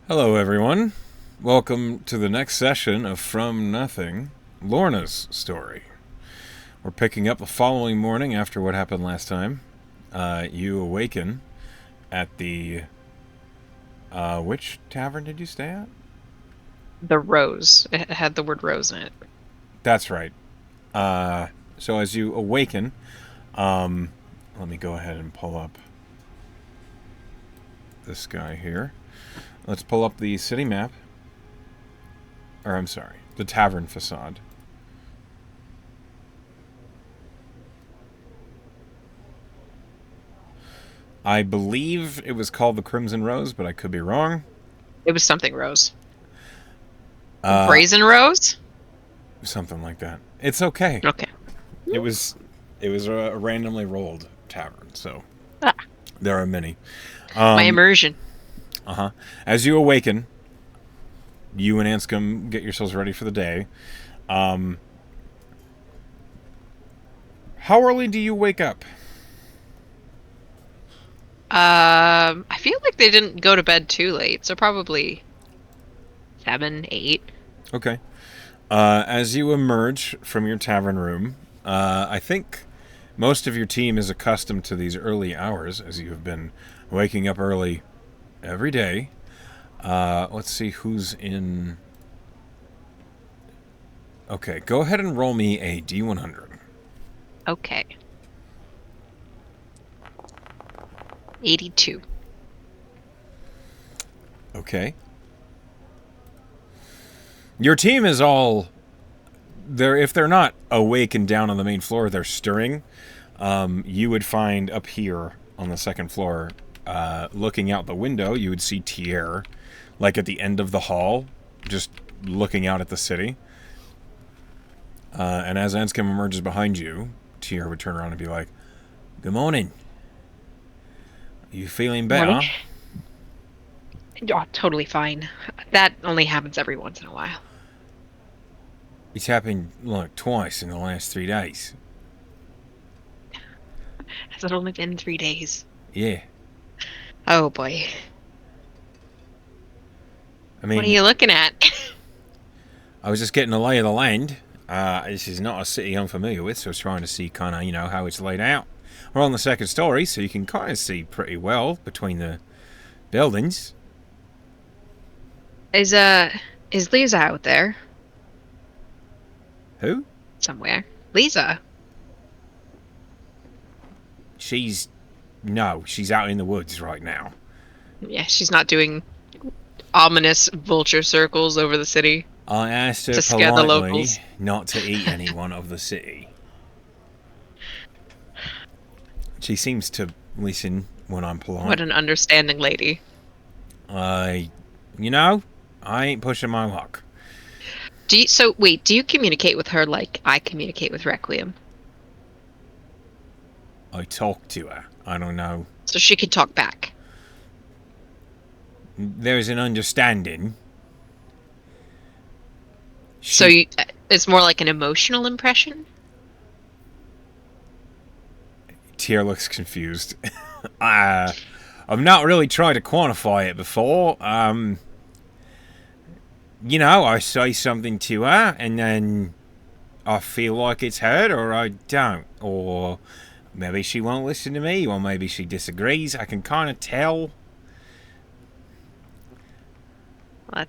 Hello, everyone. Welcome to the next session of From Nothing, Lorna's story. We're picking up the following morning after what happened last time. You awaken at the. Which tavern did you stay at? The rose. It had the word rose in it. That's right. So as you awaken, um, let me go ahead and pull up this guy here. Let's pull up the city map. Or, I'm sorry, the tavern facade. I believe it was called the Crimson Rose, but I could be wrong. It was something rose. Uh, Brazen rose? Something like that. It's okay. Okay. It was it was a randomly rolled tavern, so Ah, there are many. my Um, immersion. uh-huh. As you awaken, you and Anscombe get yourselves ready for the day. Um, how early do you wake up? I feel like they didn't go to bed too late, so probably 7, 8. Okay. As you emerge from your tavern room, I think most of your team is accustomed to these early hours, as you have been waking up early every day. Let's see who's in. Okay, go ahead and roll me a D100. Okay. 82. Okay. Your team is all there. If they're not awake and down on the main floor, they're stirring. You would find up here on the second floor, looking out the window, you would see Tier, like at the end of the hall, just looking out at the city. And as Anscombe emerges behind you, Tier would turn around and be like, "Good morning. Are you feeling Morning. better?" Oh, totally fine. That only happens every once in a while. It's happened like twice in the last 3 days. Has it only been 3 days? Yeah. Oh boy. I What are mean, you looking at? I was just getting a lay of the land. This is not a city I'm familiar with, so I was trying to see kind of, how it's laid out. We're on the second story, so you can kind of see pretty well between the buildings. Is uh is Lisa out there Who? somewhere? Lisa. She's. No, she's out in the woods right now. Yeah, she's not doing ominous vulture circles over the city I asked her to scare the politely locals. not to eat anyone of the city. She seems to listen when I'm polite. What an understanding lady. I. You know, I ain't pushing my luck. Do you communicate with her like I communicate with Requiem? I talk to her. I don't know. So she can talk back. There's an understanding. So She. it's more like an emotional impression? Tier looks confused. uh, I've not really tried to quantify it before. I say something to her, and then I feel like it's heard, or I don't. Or maybe she won't listen to me, or maybe she disagrees. I can kind of tell.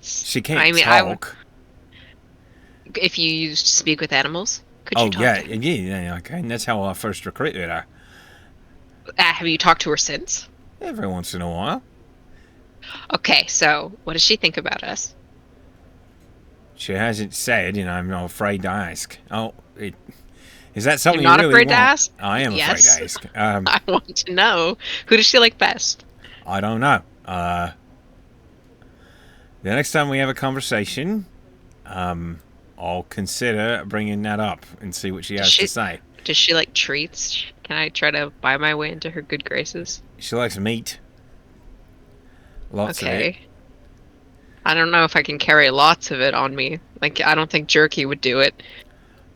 She can't I mean, I talk. if you used to speak with animals, could you Oh, talk yeah, to her? yeah, okay. And that's how I first recruited her. Have you talked to her since? Every once in a while. Okay, so what does she think about us? She hasn't said, and I'm not afraid to ask. Oh, is that You're something you not really afraid to want? ask? I am afraid to Yes. ask. I want to know. Who does she like best? I don't know. The next time we have a conversation, I'll consider bringing that up and see what she Does has to she say. does she like treats? Can I try to buy my way into her good graces? She likes meat, lots of it. Okay. I don't know if I can carry lots of it on me. Like, I don't think jerky would do it.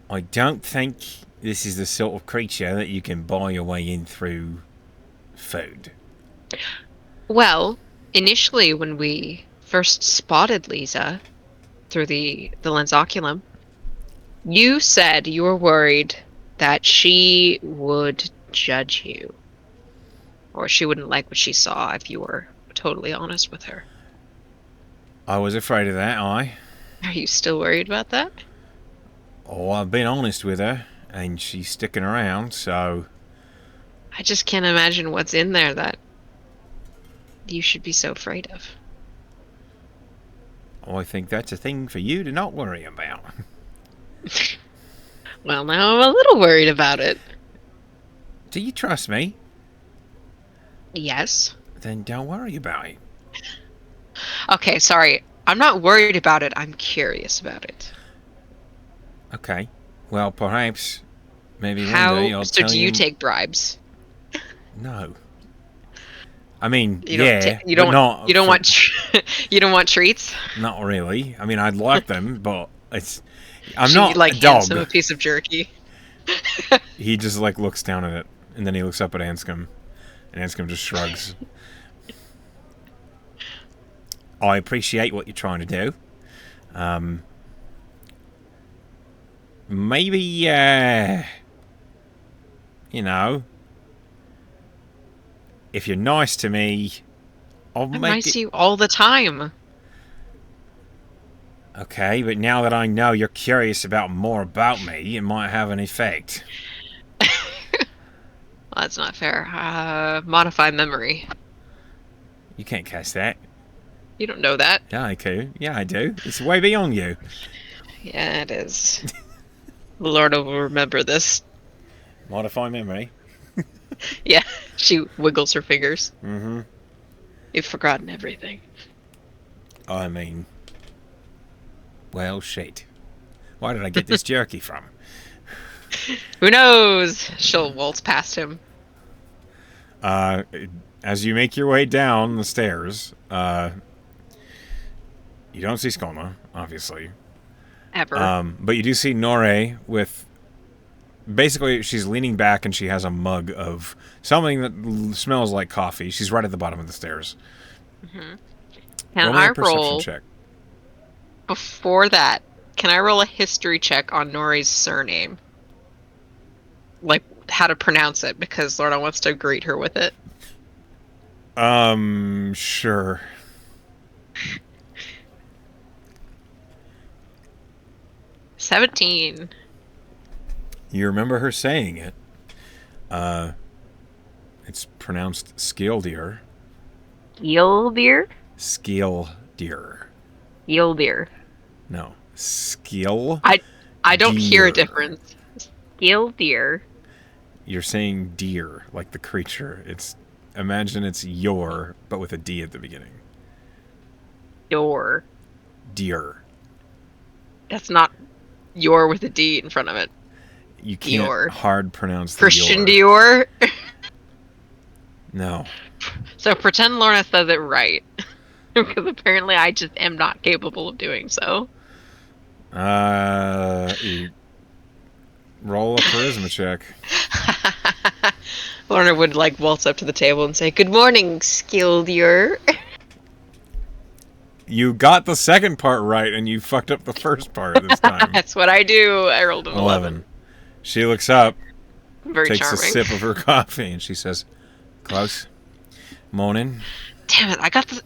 I don't think this is the sort of creature that you can buy your way in through food. Well, initially when we first spotted Lisa through the lensoculum, you said you were worried that she would judge you, or she wouldn't like what she saw if you were totally honest with her. I was afraid of that, aye. Are you still worried about that? Oh, I've been honest with her, and she's sticking around, so... I just can't imagine what's in there that you should be so afraid of. I think that's a thing for you to not worry about. Well, now I'm a little worried about it. Do you trust me? Yes. Then don't worry about it. Okay, sorry. I'm not worried about it. I'm curious about it. Okay. Well, perhaps, maybe one How? day I'll So tell do you... you take bribes? No. I mean, You don't. yeah, You but don't. not... You don't want. You don't want treats. Not really. I mean, I'd like them, but it's... I'm She not like a dog. hands him a piece of jerky. He just, like, looks down at it, and then he looks up at Anscombe, and Anscombe just shrugs. I appreciate what you're trying to do. Maybe, you know, if you're nice to me, I'll I'm make nice it... to you all the time. Okay, but now that I know you're curious about more about me, it might have an effect. Well, that's not fair. Modify memory. You can't cast that. You don't know that. Yeah, I do. Yeah, I do. It's way beyond you. Yeah, it is. Lorna will remember this. Modify memory. Yeah, she wiggles her fingers. Mm-hmm. You've forgotten everything. I mean... Well, shit. Where did I get this jerky from? Who knows? She'll waltz past him. As you make your way down the stairs, you don't see Skolna, obviously. Ever. But you do see Nore with... Basically, she's leaning back and she has a mug of something that smells like coffee. She's right at the bottom of the stairs. Can Roll me I a perception roll... check. Before that, can I roll a history check on Nori's surname? Like, how to pronounce it, because Lorna wants to greet her with it. Sure. $17. You remember her saying it. It's pronounced Skildir. Yildir? Skildir. Yildir. No. Skill. I don't hear a Deer. difference. Yildir. You're saying deer, like the creature. Imagine it's your, but with a D at the beginning. Your. Deer. That's not your with a D in front of it. You can't Dior. hard pronounce the Christian your. Dior. No. So pretend Lorna says it right. Because apparently I just am not capable of doing so. You roll a charisma check. Lorna would like waltz up to the table and say, "Good morning, Skildir." You got the second part right, and you fucked up the first part this time. That's what I do. I rolled an 11. She looks up, Very takes charming. a sip of her coffee, and she says, "Close. Morning." Damn it! I got the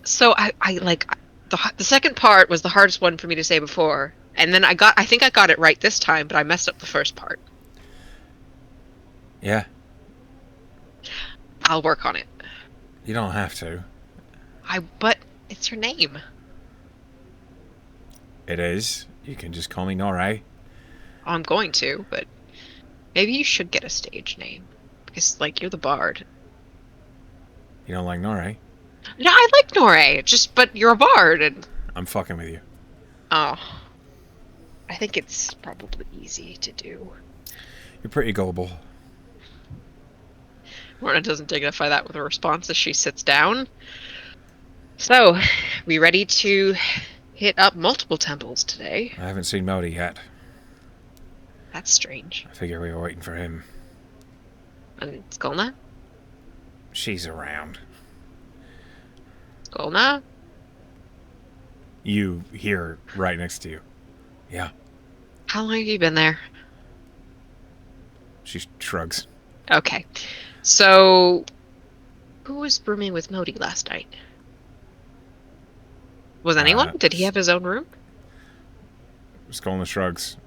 the second part was the hardest one for me to say before, and then I think I got it right this time, but I messed up the first part. Yeah. I'll work on it. You don't have to. But it's her name. It is. You can just call me Nore. I'm going to, but maybe you should get a stage name because, like, you're the bard. You don't like Nore? No, I like Nore. But you're a bard, and I'm fucking with you. oh, I think it's probably easy to do. You're pretty gullible. Lorna doesn't dignify that with a response as she sits down. So, we ready to hit up multiple temples today? I haven't seen Modi yet. That's strange. I figure we were waiting for him. And Skolna? She's around. Skolna? You hear right next to you. Yeah. How long have you been there? She shrugs. Okay. So, who was rooming with Modi last night? Was anyone? Did he have his own room? Skull shrugs.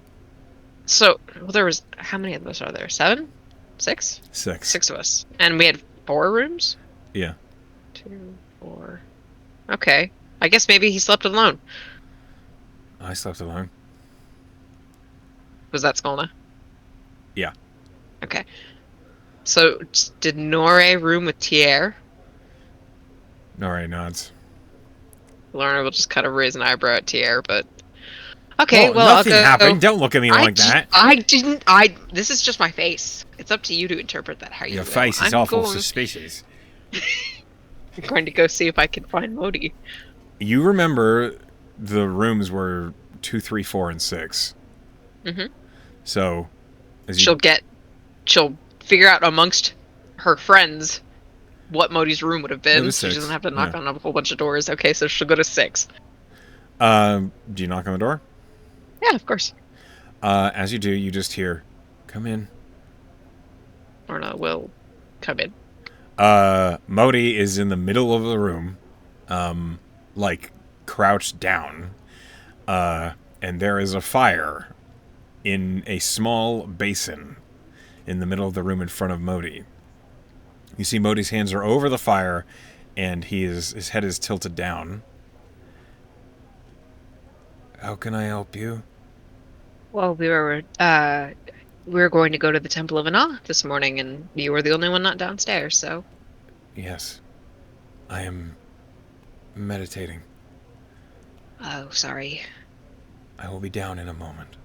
So, well, there was, how many of us are there? Seven? Six? 6. 6 of us. And we had 4 rooms? Yeah. 2, 4. Okay. I guess maybe he slept alone. I slept alone. Was that Skolna? Yeah. Okay. So, did Nore room with Tier? Alright, nods. Lorna will just kind of raise an eyebrow at Tier, but okay, Well, well, I'll nothing go. happened. Don't look at me like that. I didn't. This is just my face. It's up to you to interpret that how you Your will. face is I'm awful going, suspicious. I'm going to go see if I can find Modi. You remember the rooms were 2, 3, 4, and 6. Mm-hmm. So, as you She'll figure out amongst her friends what Modi's room would have go been. to She 6, doesn't have to knock yeah. on a whole bunch of doors. Okay, so she'll go to 6. Do you knock on the door? Yeah, of course. As you do, you just hear, "Come in." Lorna will come in. Modi is in the middle of the room, like crouched down, and there is a fire in a small basin in the middle of the room in front of Modi. You see Modi's hands are over the fire, and his head is tilted down. How can I help you? Well, we were going to go to the Temple of Ana this morning, and you were the only one not downstairs, so. Yes, I am meditating. Oh, sorry. I will be down in a moment.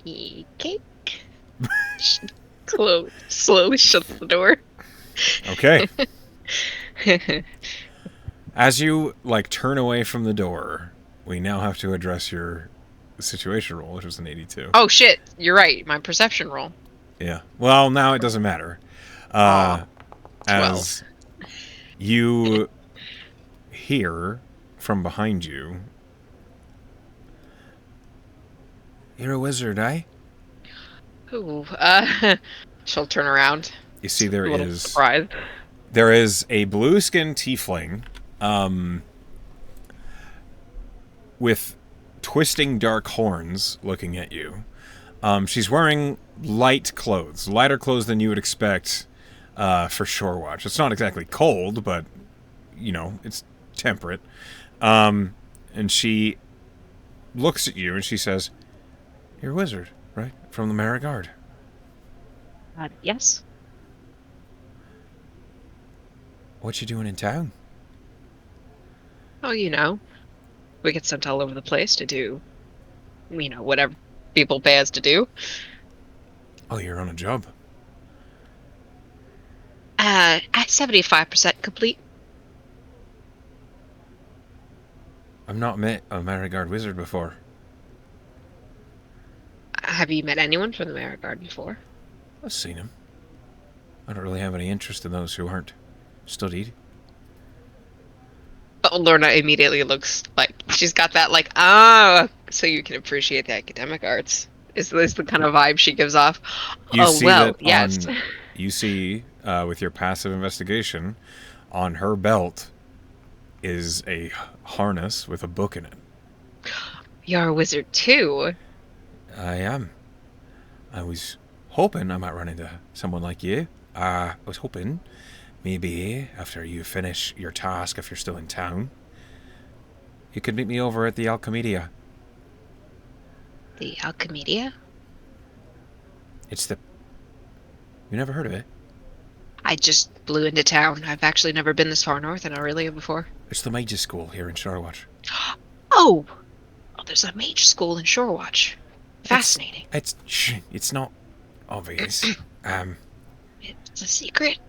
Okay. Slowly shuts the door. Okay. As you turn away from the door, we now have to address your situation roll, which was an 82. Oh shit! You're right. My perception roll. Yeah. Well, now it doesn't matter. Aw, 12. As you hear from behind you, "You're a wizard, eh?" Ooh. She'll turn around. You see A little surprised. there is a blue-skinned tiefling, with twisting dark horns looking at you. She's wearing light clothes, lighter clothes than you would expect for shore watch. It's not exactly cold, but it's temperate. And she looks at you and she says, "You're a wizard, right? From the Marigard." Yes. "What you doing in town?" Oh, we get sent all over the place to do, whatever people pay us to do. "Oh, you're on a job." At 75% complete. "I've not met a Marigard wizard before." Have you met anyone from the Marigard before? "I've seen him. I don't really have any interest in those who aren't studied." Oh, Lorna immediately looks like she's got that so you can appreciate the academic arts. Is this the kind of vibe she gives off? You Oh, see well, that yes. you see with your passive investigation, on her belt is a harness with a book in it. You're a wizard too. I am. I was hoping I might run into someone like you. I was hoping maybe after you finish your task, if you're still in town, you could meet me over at the Alchemedia. The Alchemedia? It's the... You never heard of it? I just blew into town. I've actually never been this far north in Aurelia before. It's the Mages School here in Shorewatch. Oh! Oh, there's a mage school in Shorewatch. Fascinating. It's not obvious. It's a secret.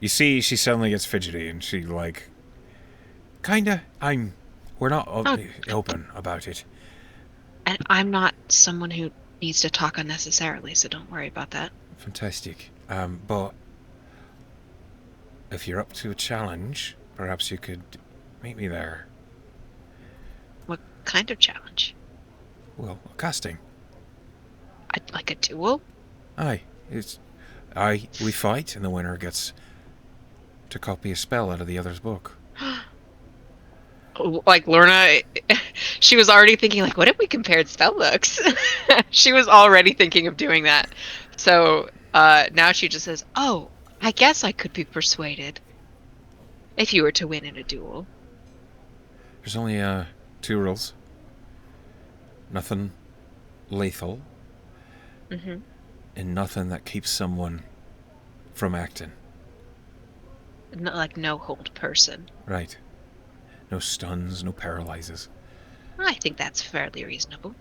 You see, she suddenly gets fidgety and she kinda. We're not open about it. And I'm not someone who needs to talk unnecessarily, so don't worry about that. Fantastic. But if you're up to a challenge, Perhaps you could meet me there. What kind of challenge? Well, a casting. Like a duel? Aye, we fight, and the winner gets to copy a spell out of the other's book. Like Lorna, she was already thinking like, what if we compared spell books? She was already thinking of doing that. So now she just says, "Oh, I guess I could be persuaded if you were to win in a duel." There's only 2 rules. Nothing lethal, Hmm. and nothing that keeps someone from acting. Not like no hold person. Right. No stuns, no paralyzes. I think that's fairly reasonable.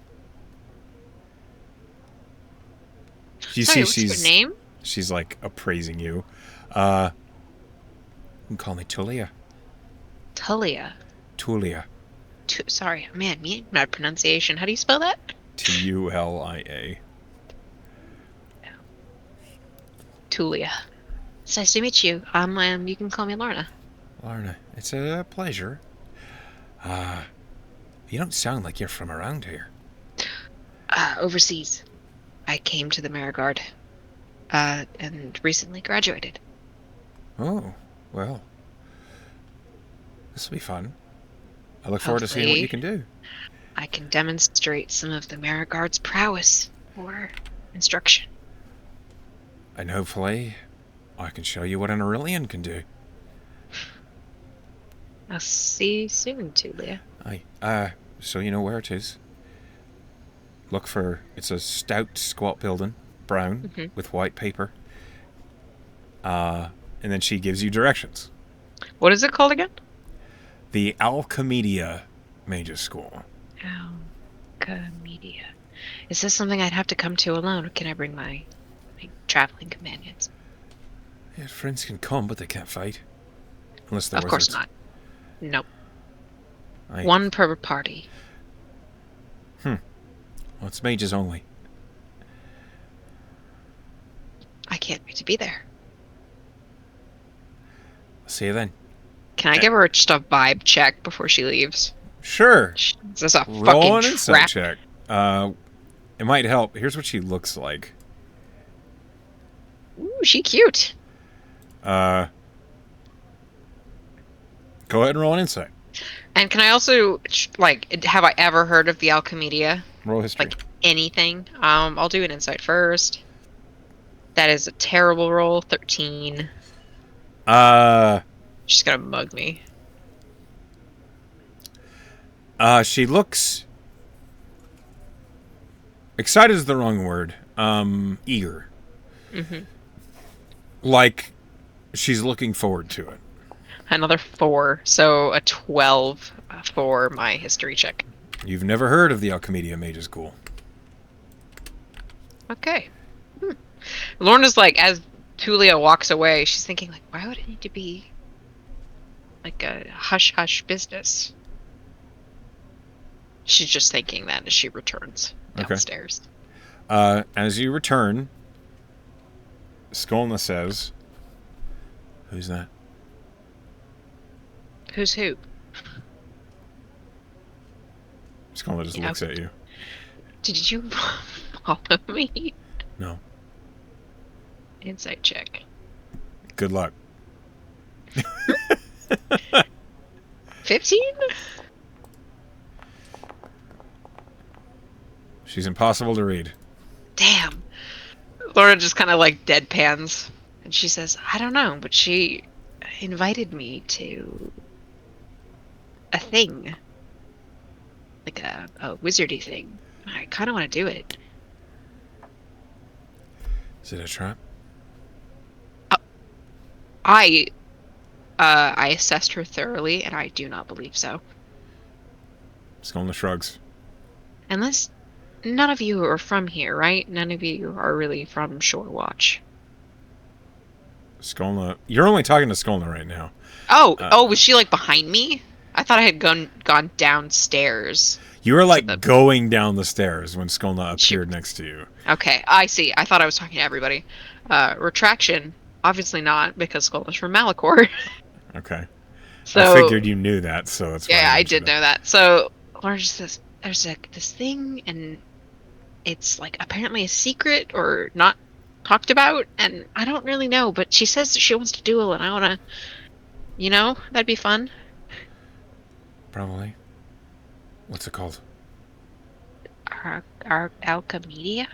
You Sorry, see, what's your name? she's like appraising you. You can call me Tulia. Tulia. Tulia. Sorry, man, me bad pronunciation. How do you spell that? Tulia. Tulia. It's nice to meet you. You can call me Lorna. Lorna, it's a pleasure. You don't sound like you're from around here. Overseas. I came to the Marigard, and recently graduated. Oh, well. This will be fun. I look forward to seeing what you can do. I can demonstrate some of the Marigard's prowess or instruction. And hopefully, I can show you what an Aurelian can do. I'll see you soon, Tulia. Aye. So you know where it is. Look for... It's a stout, squat building. Brown, with white paper. And then she gives you directions. What is it called again? The Alchemedia Mages School. Alchemedia. Is this something I'd have to come to alone, or can I bring my traveling companions? Yeah, friends can come, but they can't fight. Unless they're Of wizards. course not. Nope. Aye. One per party. Well, it's mages only. I can't wait to be there. See you then. Can I give her just a vibe check before she leaves? Sure. Is this a Roll an fucking insight trap? check. It might help. Here's what she looks like. Ooh, she cute. Go ahead and roll an insight. And can I also, like, have I ever heard of the Alchemedia? Roll history. Like, anything? I'll do an insight first. That is a terrible roll. 13. She's gonna mug me. She looks... Excited is the wrong word. Eager. Mm-hmm. Like, she's looking forward to it. Another 4, so a 12 for my history check. You've never heard of the Alchemedia Mages School. Okay. Lorna's like, as Tulia walks away, she's thinking, like, why would it need to be like a hush-hush business? She's just thinking that as she returns downstairs. As you return, Skolna says, "Who's that?" Who's who? Skolna just looks at you. Did you follow me? No. Insight check. Good luck. 15? She's impossible to read. Damn. Laura just kind of like deadpans. And she says, I don't know, but she invited me to a thing. Like a wizardy thing. I kind of want to do it. Is it a trap? I assessed her thoroughly, and I do not believe so. Skolna shrugs. Unless none of you are from here, right? None of you are really from Shorewatch. Skolna... You're only talking to Skolna right now. Oh, was she like behind me? I thought I had gone downstairs. You were like going down the stairs when Skolna appeared next to you. Okay, I see. I thought I was talking to everybody. Retraction, obviously not, because Skolna's from Malachor. Okay. I So figured you knew that, so that's why I yeah, I mentioned did it. know that. So Lorna just says, "There's this thing, and it's like apparently a secret or not talked about, and I don't really know, but she says she wants to duel, and I want to, that'd be fun." Probably. What's it called? Our Alchemedia.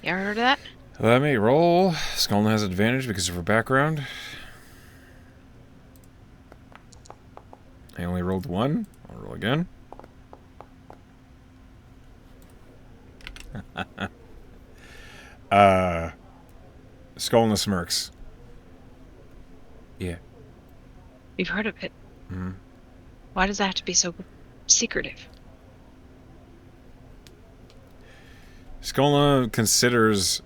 You ever heard of that? Let me roll. Skulna has advantage because of her background. I only rolled one. I'll roll again. Skulna smirks. Yeah. You've heard of it. Mm-hmm. Why does that have to be so secretive? Skulna considers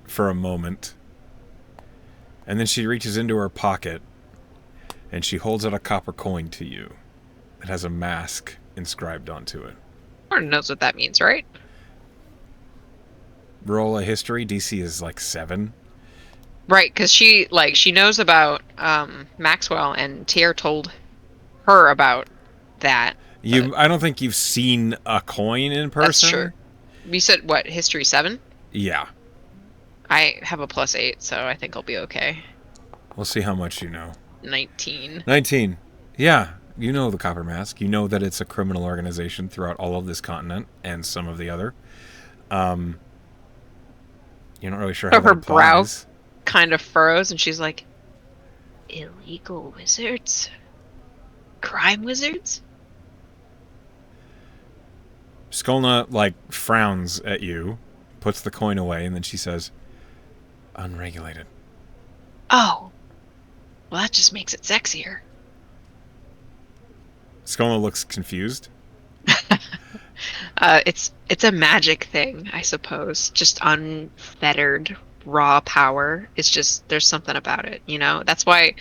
for a moment, and then she reaches into her pocket, and she holds out a copper coin to you. It has a mask inscribed onto it. Lorna knows what that means, right? Roll a history. DC is like 7. Right, because she knows about Maxwell, and Tier told her about that. But I don't think you've seen a coin in that's true. person. You said what, history 7? Yeah. I have a +8, so I think I'll be okay. We'll see how much you know. 19. 19. Yeah, you know the Copper Mask. You know that it's a criminal organization throughout all of this continent and some of the other. You're not really sure how So that her brow applies. kind of furrows, and she's like, illegal wizards? Crime wizards? Skulna, like, frowns at you, puts the coin away, and then she says, unregulated. Oh, well, that just makes it sexier. Skulna looks confused. It's a magic thing, I suppose. Just unfettered raw power. It's just there's something about it, That's why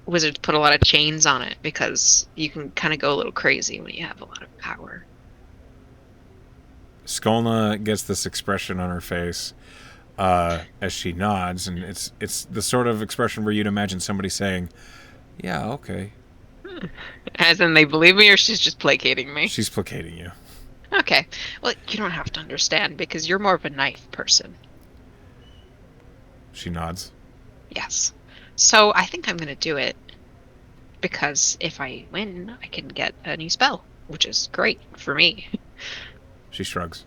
wizards put a lot of chains on it, because you can kind of go a little crazy when you have a lot of power. Skulna gets this expression on her face as she nods, and it's the sort of expression where you'd imagine somebody saying, yeah, okay. As in they believe me, or she's just placating me? She's placating you. Okay. Well, you don't have to understand because you're more of a knife person. She nods. Yes. So I think I'm going to do it because if I win, I can get a new spell, which is great for me. She shrugs.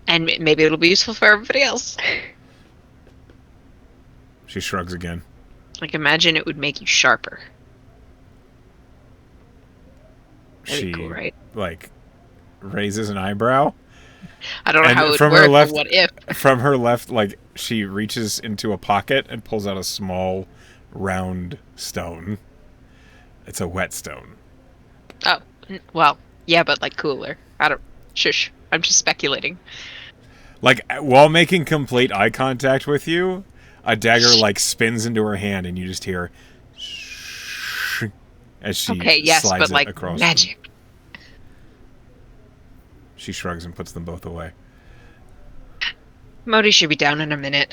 And maybe it'll be useful for everybody else. She shrugs again. Like, imagine it would make you sharper. That'd She be cool, right? like raises an eyebrow. I don't know And how it would from work, her left, but what if? from her left, like she reaches into a pocket and pulls out a small, round stone. It's a whetstone. Oh, well, yeah, but like cooler. I don't. Shush. I'm just speculating. Like while making complete eye contact with you, a dagger like spins into her hand, and you just hear as she Okay, yes, slides but it like across. magic. She shrugs and puts them both away. Modi should be down in a minute.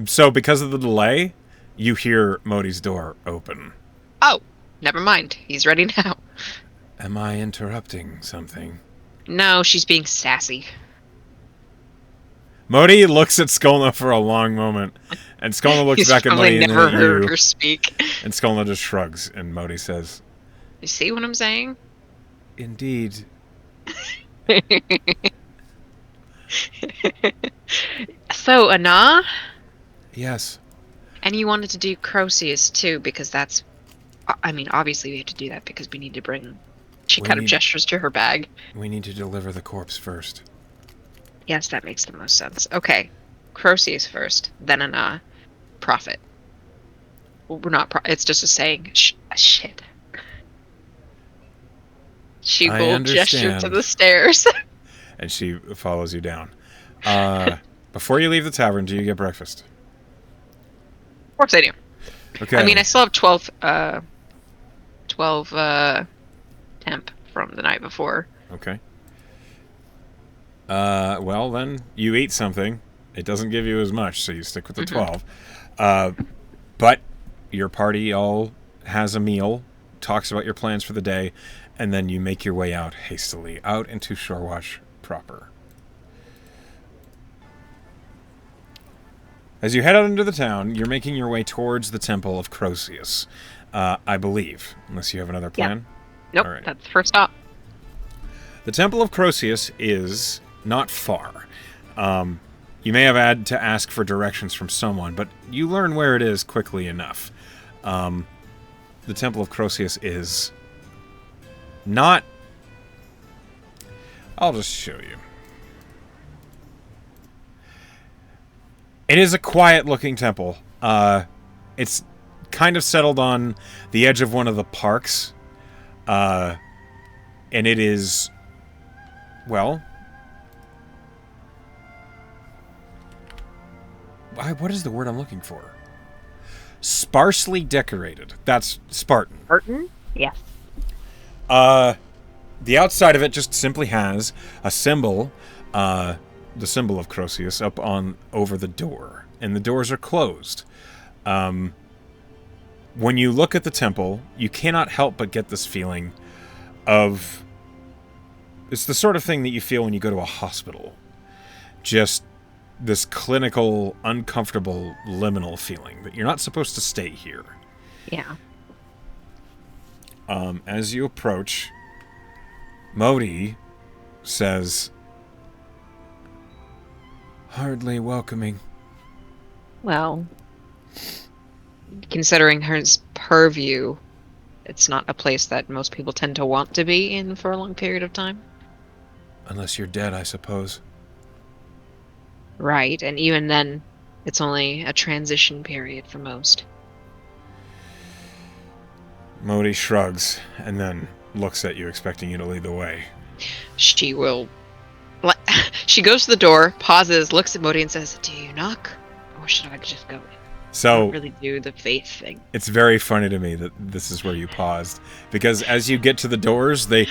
So because of the delay, you hear Modi's door open. Oh, never mind. He's ready now. Am I interrupting something? No, she's being sassy. Modi looks at Skulna for a long moment, and Skulna looks He's back at probably Modi and then never at heard you, her speak. and Skulna just shrugs, and Modi says, You see what I'm saying? indeed. So, Anna? Yes. And you wanted to do Croceus too, because that's... I mean, obviously we have to do that because we need to bring... She kind of gestures to her bag. We need to deliver the corpse first. Yes, that makes the most sense. Okay. Croceus first, then Anna. Prophet. Well, we're not... it's just a saying. Shit. She will gesture to the stairs. And she follows you down. Before you leave the tavern, do you get breakfast? Of course I do. Okay. I mean, I still have 12 temp from the night before. Okay. Well, then, you eat something. It doesn't give you as much, so you stick with the 12. But your party all has a meal, talks about your plans for the day, and then you make your way out hastily, out into Shorewatch proper. As you head out into the town, you're making your way towards the Temple of Croceus, I believe, unless you have another plan. Nope, All right. that's the first stop. The Temple of Croceus is not far. You may have had to ask for directions from someone, but you learn where it is quickly enough. The Temple of Croceus is not... I'll just show you. It is a quiet-looking temple. It's kind of settled on the edge of one of the parks. And it is... Well... What is the word I'm looking for? Sparsely decorated. That's Spartan. Spartan? Yes. The outside of it just simply has a symbol, the symbol of Croceus, up on over the door, and the doors are closed. When you look at the temple, you cannot help but get this feeling of... It's the sort of thing that you feel when you go to a hospital. Just this clinical, uncomfortable, liminal feeling that you're not supposed to stay here. Yeah. As you approach, Modi says, "Hardly welcoming." Well, considering her purview, it's not a place that most people tend to want to be in for a long period of time. Unless you're dead, I suppose. Right, and even then, it's only a transition period for most. Modi shrugs and then looks at you, expecting you to lead the way. She will... She goes to the door, pauses, looks at Modi and says, "Do you knock? Or should I just go in?" I So don't really do the faith thing. it's very funny to me that this is where you paused, because as you get to the doors, they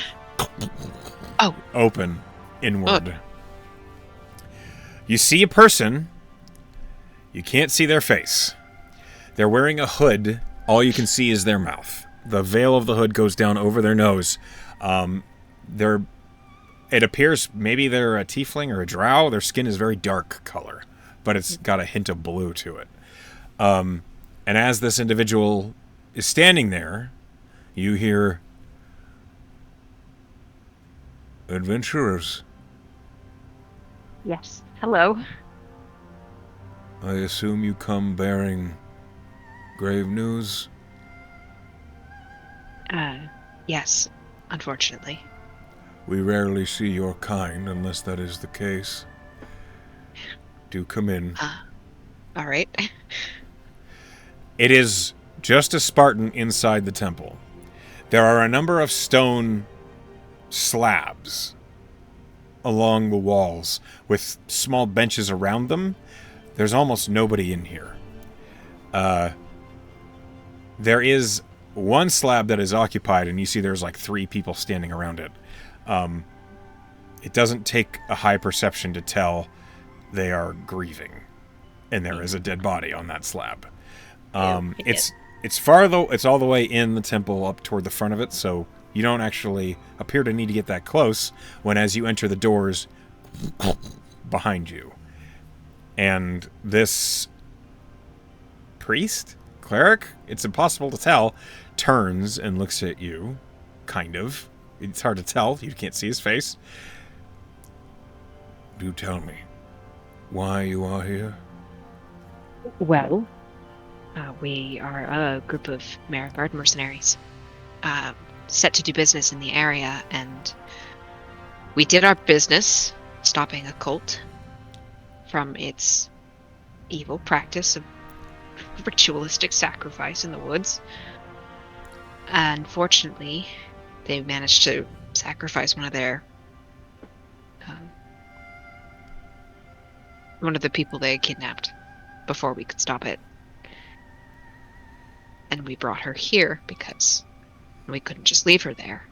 open inward. You see a person. You can't see their face. They're wearing a hood. All you can see is their mouth. The veil of the hood goes down over their nose. It appears maybe they're a tiefling or a drow. Their skin is very dark color, but it's got a hint of blue to it. And as this individual is standing there, you hear, "Adventurers, Yes. Hello. I assume you come bearing grave news?" Yes, unfortunately. "We rarely see your kind unless that is the case. Do come in." All right. It is just a Spartan inside the temple. There are a number of stone slabs along the walls with small benches around them. There's almost nobody in here. There is one slab that is occupied, and you see there's like 3 people standing around it. It doesn't take a high perception to tell they are grieving, and there is a dead body on that slab. It's far though. It's all the way in the temple up toward the front of it, so you don't actually appear to need to get that close when, as you enter the doors behind you, and this priest, cleric, it's impossible to tell, turns and looks at you, kind of. It's hard to tell. You can't see his face. "Do tell me why you are here." Well, we are a group of Marigard mercenaries, set to do business in the area, and we did our business stopping a cult from its evil practice of ritualistic sacrifice in the woods. Unfortunately, they managed to sacrifice one of the people they had kidnapped before we could stop it. And we brought her here because we couldn't just leave her there.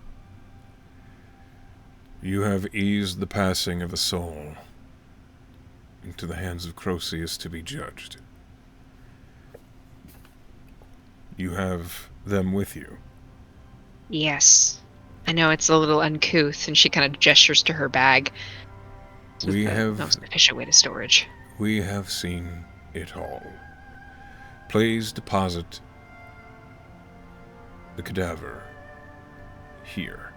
"You have eased the passing of a soul into the hands of Croceus to be judged." You have them with you. Yes. I know it's a little uncouth, and she kind of gestures to her bag. This was We the have most efficient way to storage. we have seen it all. Please deposit the cadaver here.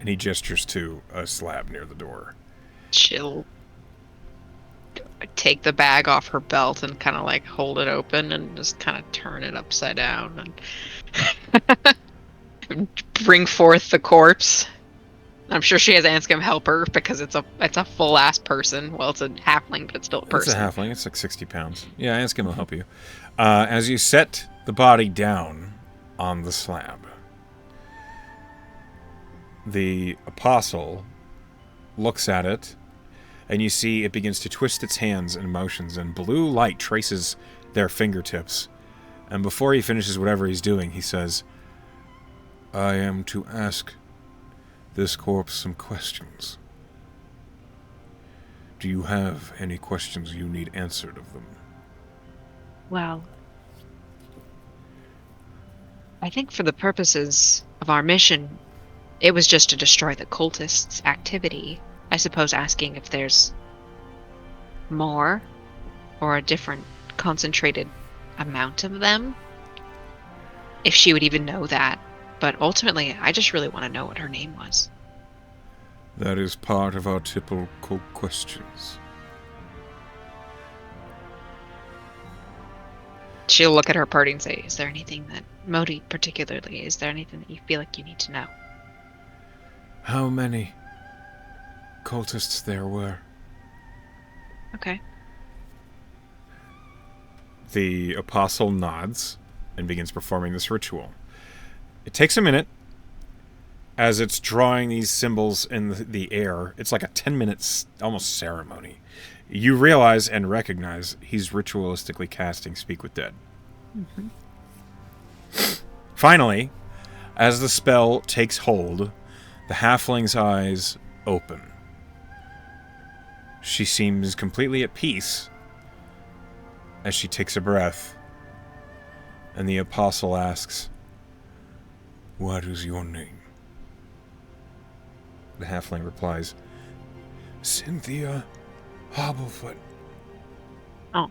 And he gestures to a slab near the door. She'll take the bag off her belt and kind of like hold it open and just kind of turn it upside down and bring forth the corpse. I'm sure she has Anscom help her because it's a full ass person. Well, it's a halfling, but it's still a It's a person. halfling. It's like 60 pounds. Yeah, Anskin will help you. As you set the body down on the slab, the apostle looks at it, and you see it begins to twist its hands and motions, and blue light traces their fingertips. And before he finishes whatever he's doing, he says, I am to ask this corpse some questions. Do you have any questions you need answered of them? Well, I think for the purposes of our mission, it was just to destroy the cultists' activity. I suppose asking if there's more or a different concentrated amount of them, if she would even know that. But ultimately, I just really want to know what her name was. That is part of our typical questions. She'll look at her party and say, is there anything that, Modi particularly, is there anything that you feel like you need to know? How many cultists there were? Okay. The apostle nods and begins performing this ritual. It takes a minute as it's drawing these symbols in the air. It's like a 10-minute almost ceremony. You realize and recognize he's ritualistically casting Speak with Dead. Mm-hmm. Finally, as the spell takes hold, the halfling's eyes open. She seems completely at peace as she takes a breath, and the apostle asks, What is your name? The halfling replies, Cynthia Hobblefoot. Oh.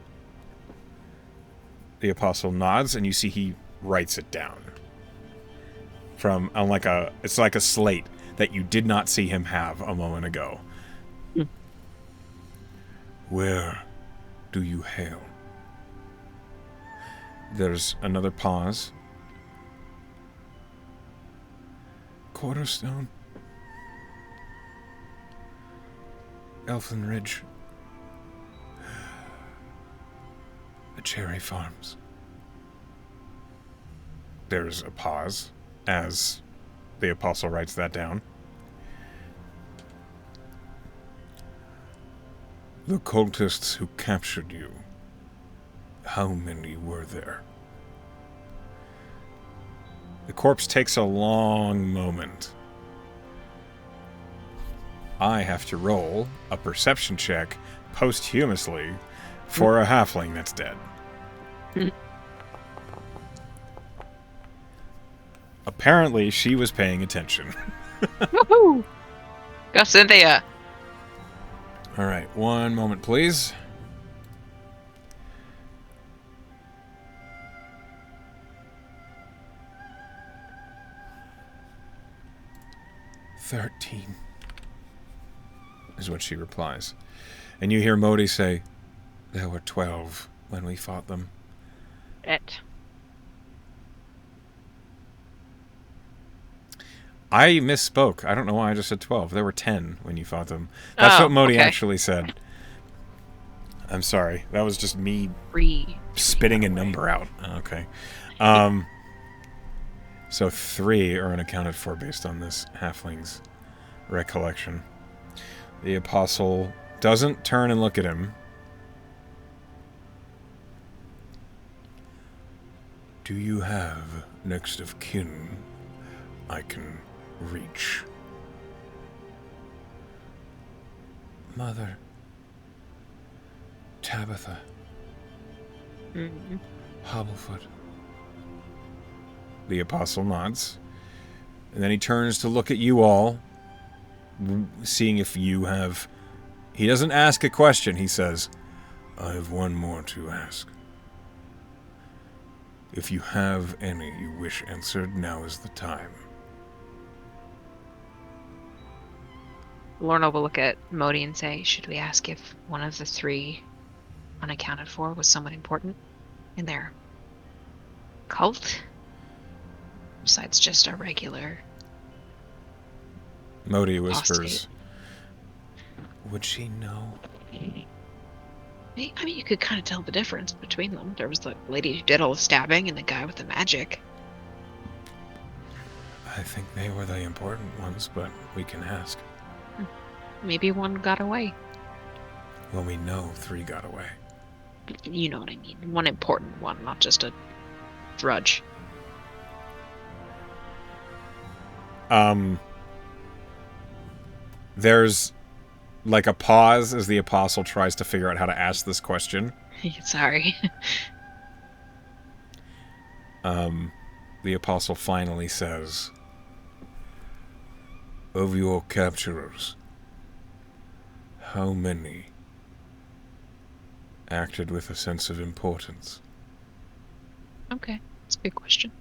The apostle nods, and you see he writes it down. From on it's like a slate that you did not see him have a moment ago. Mm. Where do you hail? There's another pause. Quarterstone. Elfin Ridge. The Cherry Farms. There's a pause as the apostle writes that down. The cultists who captured you, how many were there? The corpse takes a long moment. I have to roll a perception check posthumously for a halfling that's dead. Apparently, she was paying attention. Woohoo! Go, Cynthia! All right, one moment, please. "13," is what she replies. And you hear Modi say, There were 12 when we fought them. It. I misspoke. I don't know why I just said 12. There were 10 when you fought them. That's what Modi actually said. I'm sorry. That was just me spitting a number out. Okay. So 3 are unaccounted for based on this halfling's recollection. The apostle doesn't turn and look at him. Do you have next of kin I can reach? Mother Tabitha Mm-hmm. Hobblefoot. The apostle nods. And then he turns to look at you all, seeing if you have... He doesn't ask a question, he says, I have one more to ask. If you have any you wish answered, now is the time. Lorna will look at Modi and say, should we ask if one of the three unaccounted for was someone important in their cult? Besides just a regular... Modi whispers, would she know? I mean, you could kind of tell the difference between them. There was the lady who did all the stabbing and the guy with the magic. I think they were the important ones, but we can ask. Maybe one got away. Well, we know 3 got away. You know what I mean. One important one, not just a drudge. There's like a pause as the apostle tries to figure out how to ask this question. Sorry. The apostle finally says, of your capturers, how many acted with a sense of importance? Okay, that's a big question.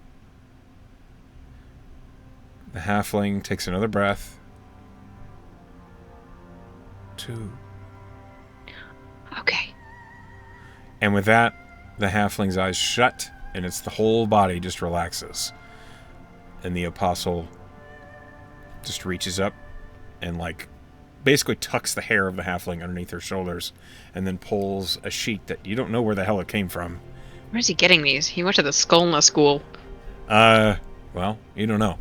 The halfling takes another breath. 2. Okay. And with that, the halfling's eyes shut, and it's the whole body just relaxes. And the apostle just reaches up and, like, basically tucks the hair of the halfling underneath her shoulders, and then pulls a sheet that you don't know where the hell it came from. Where's he getting these? He went to the Skolna school. Well, you don't know.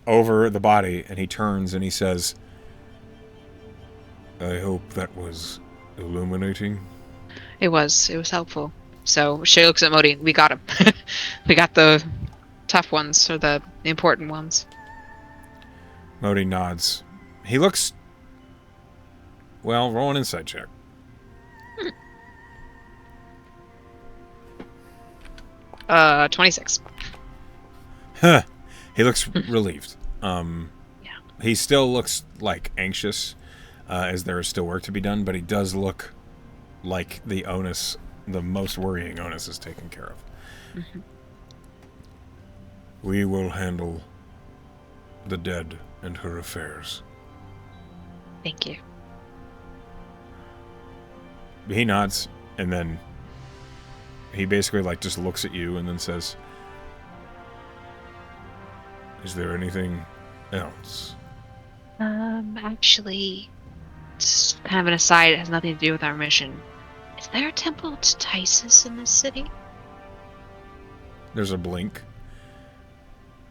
Over the body, and he turns and he says, I hope that was illuminating. It was helpful. So she looks at Modi. We got him. We got the tough ones, or the important ones. Modi nods. He looks... Well, roll an insight check. 26. Huh. He looks relieved. Yeah. He still looks, like, anxious, as there is still work to be done, but he does look like the onus, the most worrying onus, is taken care of. Mm-hmm. We will handle the dead and her affairs. Thank you. He nods, and then he basically, like, just looks at you and then says, is there anything else? Actually, it's kind of an aside. It has nothing to do with our mission. Is there a temple to Tysus in this city? There's a blink.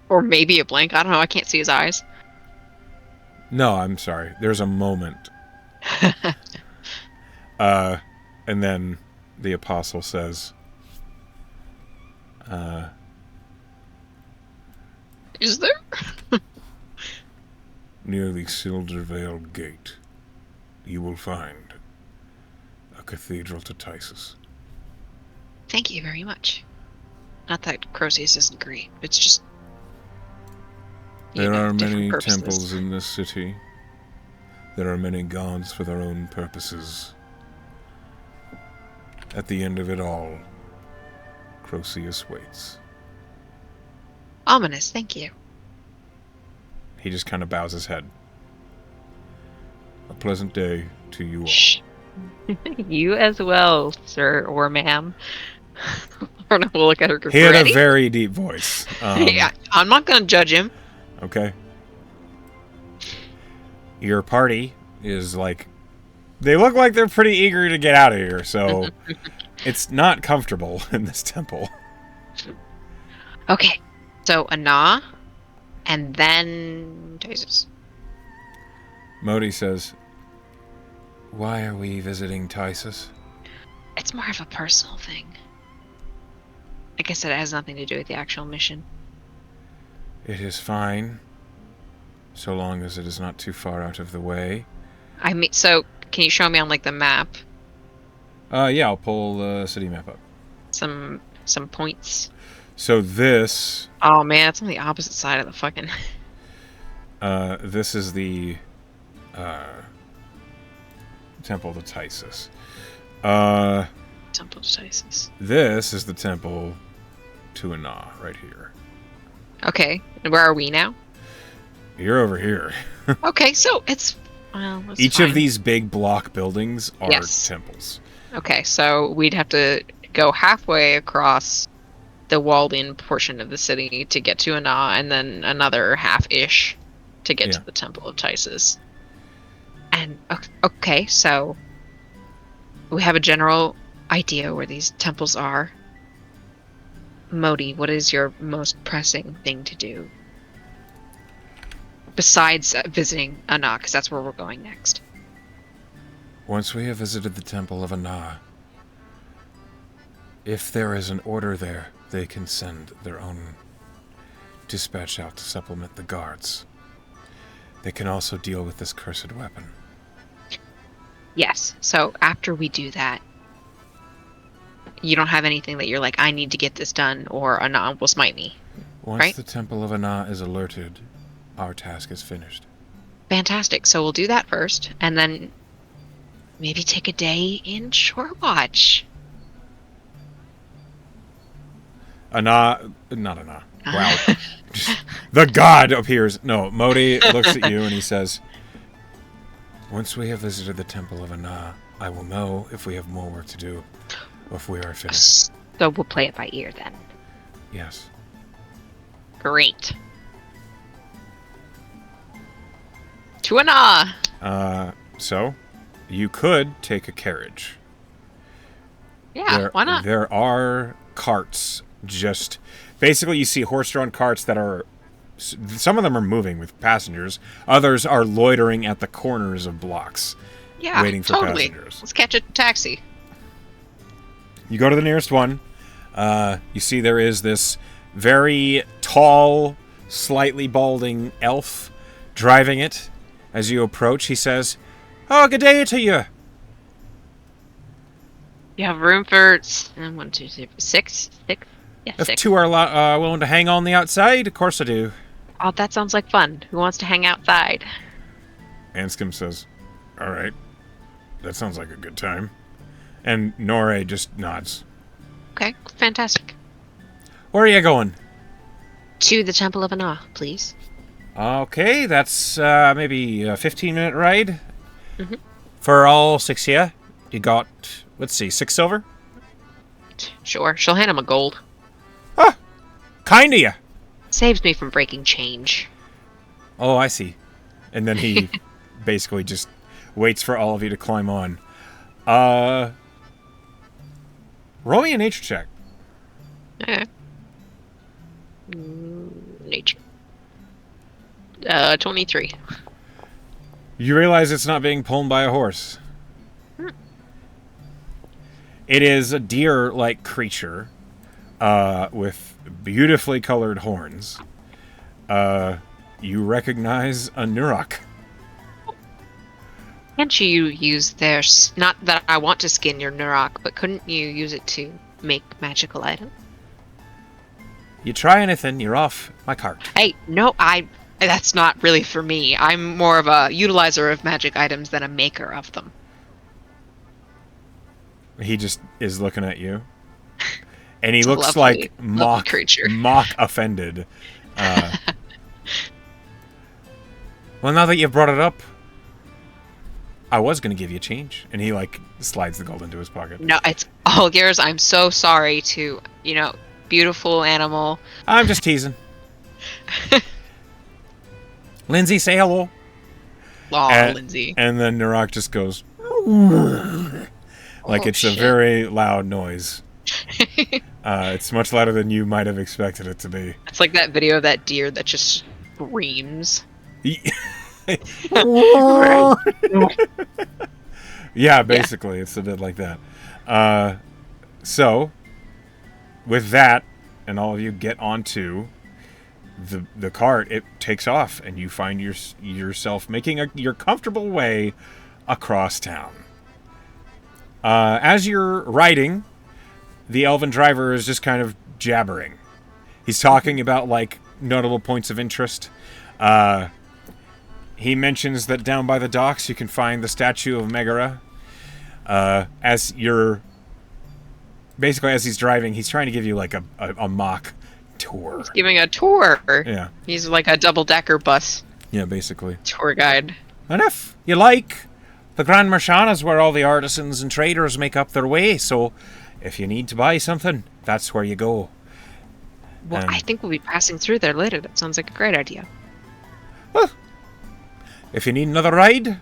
Or maybe a blank. I don't know. I can't see his eyes. No, I'm sorry. There's a moment. And then the apostle says, Is there? near the Sildervale Gate, you will find a cathedral to Tysus. Thank you very much. Not that Crozius isn't great. It's just... There are many purposes. temples in this city. There are many gods for their own purposes. At the end of it all, Crozius waits. Ominous, thank you. He just kind of bows his head. A pleasant day to you all. Shh. You as well, sir or ma'am. Lorna will look at her. He had a very deep voice. Yeah, I'm not going to judge him. Okay. Your party is like... They look like they're pretty eager to get out of here, so... It's not comfortable in this temple. Okay, so Anna, and then Jesus. Modi says, why are we visiting Tysus? It's more of a personal thing. Like I said, it has nothing to do with the actual mission. It is fine, so long as it is not too far out of the way. I mean, so can you show me on like the map Yeah, I'll pull the city map up. some points? So this Oh man, it's on the opposite side of the fucking this is the Temple to Tysus. Temple of Titus. This is the Temple to Ana, right here. Okay, and where are we now? You're over here. Okay, so it's well, it's Each fine. of these big block buildings are Yes. temples. Okay, so we'd have to go halfway across the walled-in portion of the city to get to Ana, and then another half-ish to get Yeah. to the Temple of Tisus. And okay, so we have a general idea where these temples are. Modi, what is your most pressing thing to do? Besides visiting Ana, because that's where we're going next. Once we have visited the Temple of Ana, if there is an order there, they can send their own dispatch out to supplement the guards. They can also deal with this cursed weapon. Yes, so after we do that, you don't have anything that you're like, I need to get this done, or Ana will smite me. Once Right? the Temple of Ana is alerted, our task is finished. Fantastic. So we'll do that first, and then maybe take a day in Shorewatch. Ana, not Ana. Wow. The god appears. No, Modi looks at you and he says, once we have visited the Temple of Ana, I will know if we have more work to do, or if we are finished. So we'll play it by ear then. Yes. Great. To Ana! So, you could take a carriage. Yeah, why not? There are carts just... Basically, you see horse-drawn carts that are... Some of them are moving with passengers. Others are loitering at the corners of blocks, Yeah, waiting for totally. passengers. Let's catch a taxi. You go to the nearest one. You see there is this very tall, slightly balding elf driving it. As you approach, he says, "Oh, good day to you." You have room for 1, 2, 3, 6? Yeah, If 6. two are willing to hang on the outside, of course I do. Oh, that sounds like fun. Who wants to hang outside? Anscombe says, "All right, that sounds like a good time." And Norre just nods. Okay, fantastic. Where are you going? To the Temple of Ana, please. Okay, that's maybe a 15-minute ride. Mhm. For all 6 of you. You got, let's see, 6 silver? Sure, she'll hand him a gold. Ah, kind of you. Saves me from breaking change. Oh, I see. And then he basically just waits for all of you to climb on. Roll me a nature check. Okay. Nature. 23. You realize it's not being pulled by a horse. It is a deer-like creature with beautifully colored horns. You recognize a Nurok. Can't you use their... Not that I want to skin your Nurok, but couldn't you use it to make magical items? You try anything, you're off my cart. Hey, no, that's not really for me. I'm more of a utilizer of magic items than a maker of them. He just is looking at you. And he It's a looks lovely, like lovely creature. mock offended. Well, now that you've brought it up, I was going to give you change. And he, slides the gold into his pocket. No, it's all yours. I'm so sorry to, beautiful animal. I'm just teasing. Lindsay, say hello. Aw, Lindsay. And then Nurok just goes... Like it's shit. a very loud noise. It's much louder than you might have expected it to be. It's like that video of that deer that just screams. Yeah, basically, it's a bit like that. So, with that, and all of you get onto the cart, it takes off, and you find yourself making your comfortable way across town. As you're riding, the elven driver is just kind of jabbering. He's talking about, like, notable points of interest. He mentions that down by the docks you can find the statue of Megara. As he's driving, he's trying to give you, like, a mock tour. He's giving a tour. Yeah. He's like a double-decker bus Yeah, basically. tour guide. And if you like, the Grand Marchand is where all the artisans and traders make up their way, so if you need to buy something, that's where you go. Well, I think we'll be passing through there later. That sounds like a great idea. Well, if you need another ride,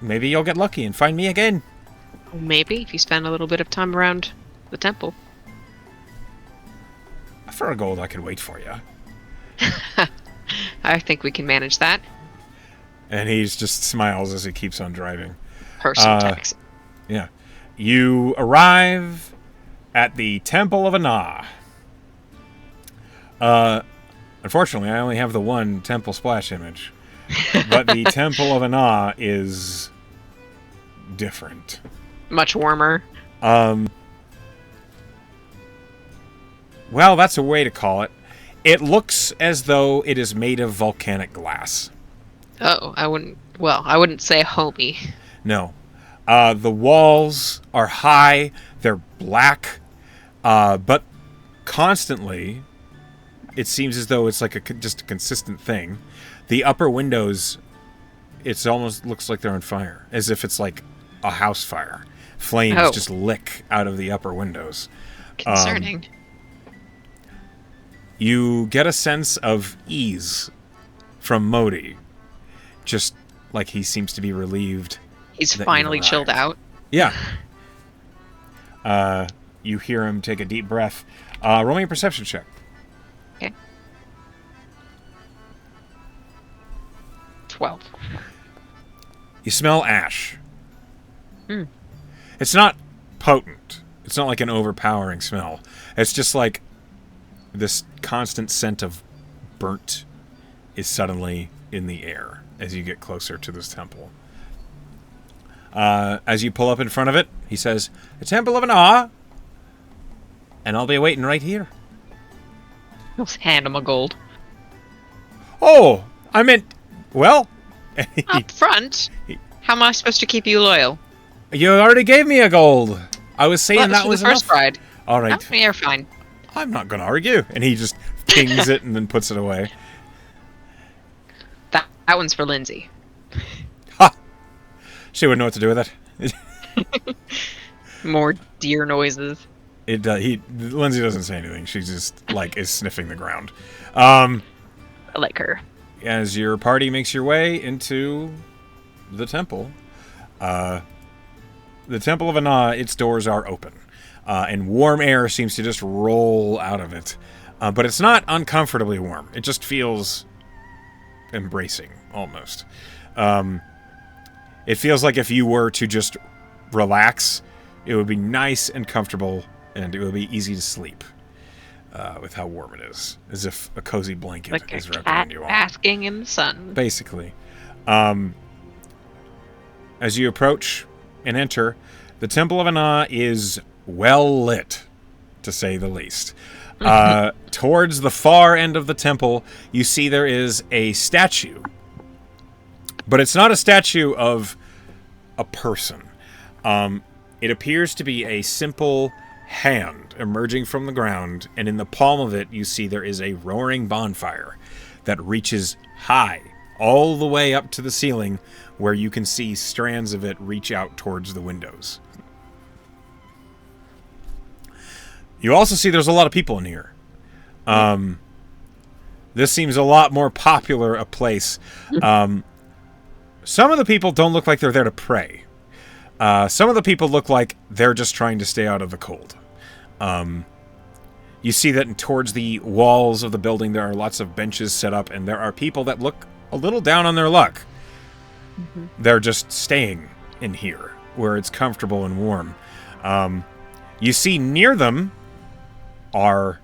maybe you'll get lucky and find me again. Maybe, if you spend a little bit of time around the temple. For a gold, I could wait for you. I think we can manage that. And he just smiles as he keeps on driving. Person taxi. Yeah. You arrive at the Temple of Ana. Unfortunately, I only have the one temple splash image. But the Temple of Ana is different. Much warmer. Well, that's a way to call it. It looks as though it is made of volcanic glass. Oh, I wouldn't say homey. No. The walls are high. They're black. But constantly, it seems as though it's like just a consistent thing. The upper windows, it almost looks like they're on fire. As if it's like a house fire. Flames just lick out of the upper windows. Concerning. You get a sense of ease from Modi. Just like he seems to be relieved. He's finally chilled out. Yeah. You hear him take a deep breath. Roll me a perception check. Okay. 12. You smell ash. It's not potent. It's not like an overpowering smell. It's just like this constant scent of burnt is suddenly in the air as you get closer to this temple. As you pull up in front of it, he says, "The Temple of Ana, and I'll be waiting right here." Let's hand him a gold. Oh, I meant, well... Up front? How am I supposed to keep you loyal? You already gave me a gold. I was saying that was the first enough. ride. All right. Oh, you're fine. I'm not going to argue. And he just pings it and then puts it away. That one's for Lindsay. Ha! She wouldn't know what to do with it. More deer noises. Lindsay doesn't say anything. She just, like, is sniffing the ground. I like her. As your party makes your way into the temple, the Temple of Ana, its doors are open. And warm air seems to just roll out of it. But it's not uncomfortably warm. It just feels embracing, almost. It feels like if you were to just relax, it would be nice and comfortable, and it would be easy to sleep with how warm it is. As if a cozy blanket Like is a wrapped cat around you all. basking in the sun. Basically. As you approach and enter, the Temple of Ana is well lit, to say the least. Towards the far end of the temple, you see there is a statue. But it's not a statue of a person. It appears to be a simple hand emerging from the ground, and in the palm of it, you see there is a roaring bonfire that reaches high, all the way up to the ceiling, where you can see strands of it reach out towards the windows. You also see there's a lot of people in here. This seems a lot more popular a place. Some of the people don't look like they're there to pray. Some of the people look like they're just trying to stay out of the cold. You see that towards the walls of the building there are lots of benches set up, and there are people that look a little down on their luck. They're just staying in here, where it's comfortable and warm. You see near them are...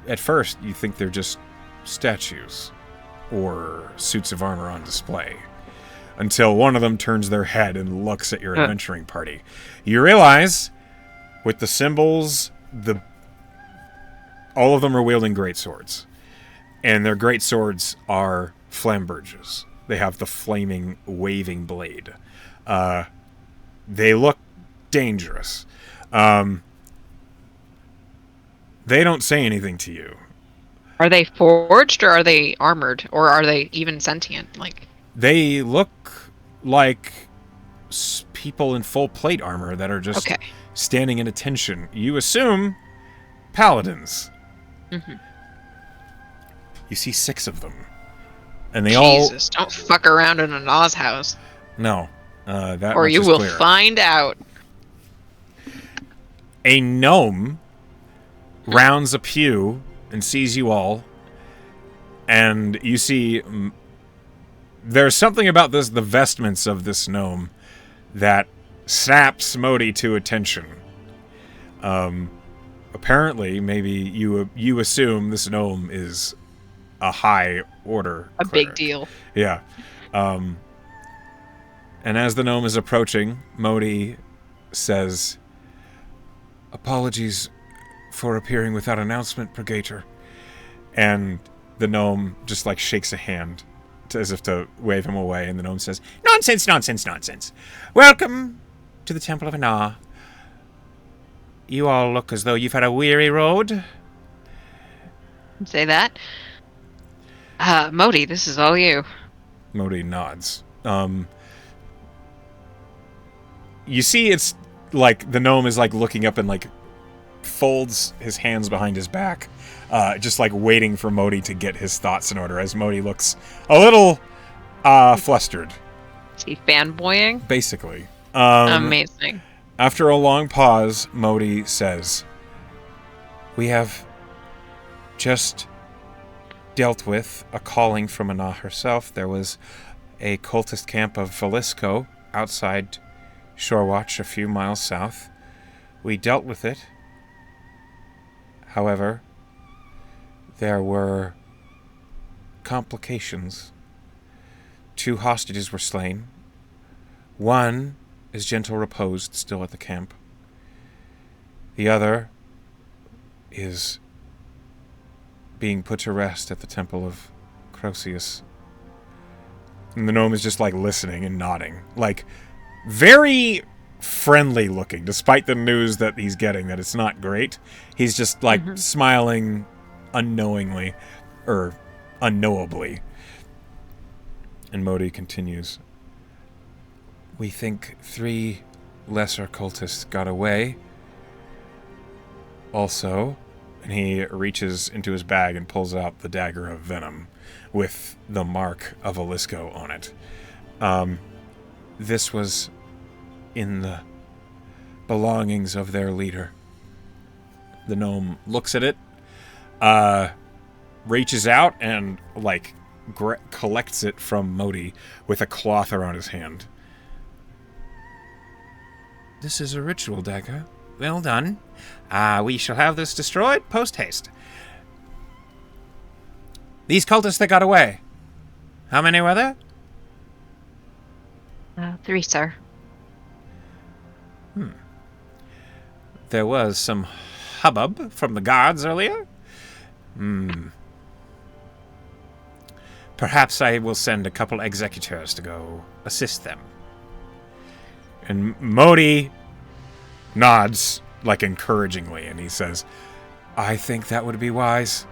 At first, you think they're just statues or suits of armor on display, until one of them turns their head and looks at your adventuring party. You realize, with the symbols, the all of them are wielding great swords, and their great swords are flamberges. They have the flaming, waving blade. They look dangerous. They don't say anything to you. Are they forged, or are they armored, or are they even sentient? Like, They look like people in full plate armor that are just okay. standing at attention. You assume paladins. Mm-hmm. You see 6 of them, and they Jesus, don't fuck around in an Oz house, no. That or much you is will clear. find out. A gnome rounds a pew and sees you all, and you see there's something about the vestments of this gnome that snaps Modi to attention. Apparently, maybe you assume this gnome is a high order A cleric. big deal. Yeah. And as the gnome is approaching, Modi says, "Apologies for appearing without announcement, Pregator." And the gnome just like shakes a hand as if to wave him away, and the gnome says, "Nonsense, nonsense, nonsense. Welcome to the Temple of Anar. You all look as though you've had a weary road." Say that. Modi, this is all you. Modi nods. You see it's like the gnome is like looking up and like folds his hands behind his back, just like waiting for Modi to get his thoughts in order, as Modi looks a little flustered. Is he fanboying? Basically. Amazing. After a long pause, Modi says, "We have just dealt with a calling from Ana herself. There was a cultist camp of Velisco outside Shorewatch a few miles south. We dealt with it. However, there were complications. 2 hostages were slain. One is gentle reposed still at the camp. The other is being put to rest at the temple of Croceus." And the gnome is just like listening and nodding, like very friendly looking, despite the news that he's getting that it's not great. He's just like smiling unknowingly or unknowably. And Modi continues, "We think 3 lesser cultists got away. Also," and he reaches into his bag and pulls out the dagger of venom with the mark of Velisco on it. "This was in the belongings of their leader." The gnome looks at it, reaches out and like collects it from Modi with a cloth around his hand. "This is a ritual dagger. Well done. We shall have this destroyed post-haste. These cultists that got away, how many were there?" 3, sir. There was some hubbub from the guards earlier. Perhaps I will send a couple executors to go assist them. And Modi nods, like encouragingly, and he says, "I think that would be wise.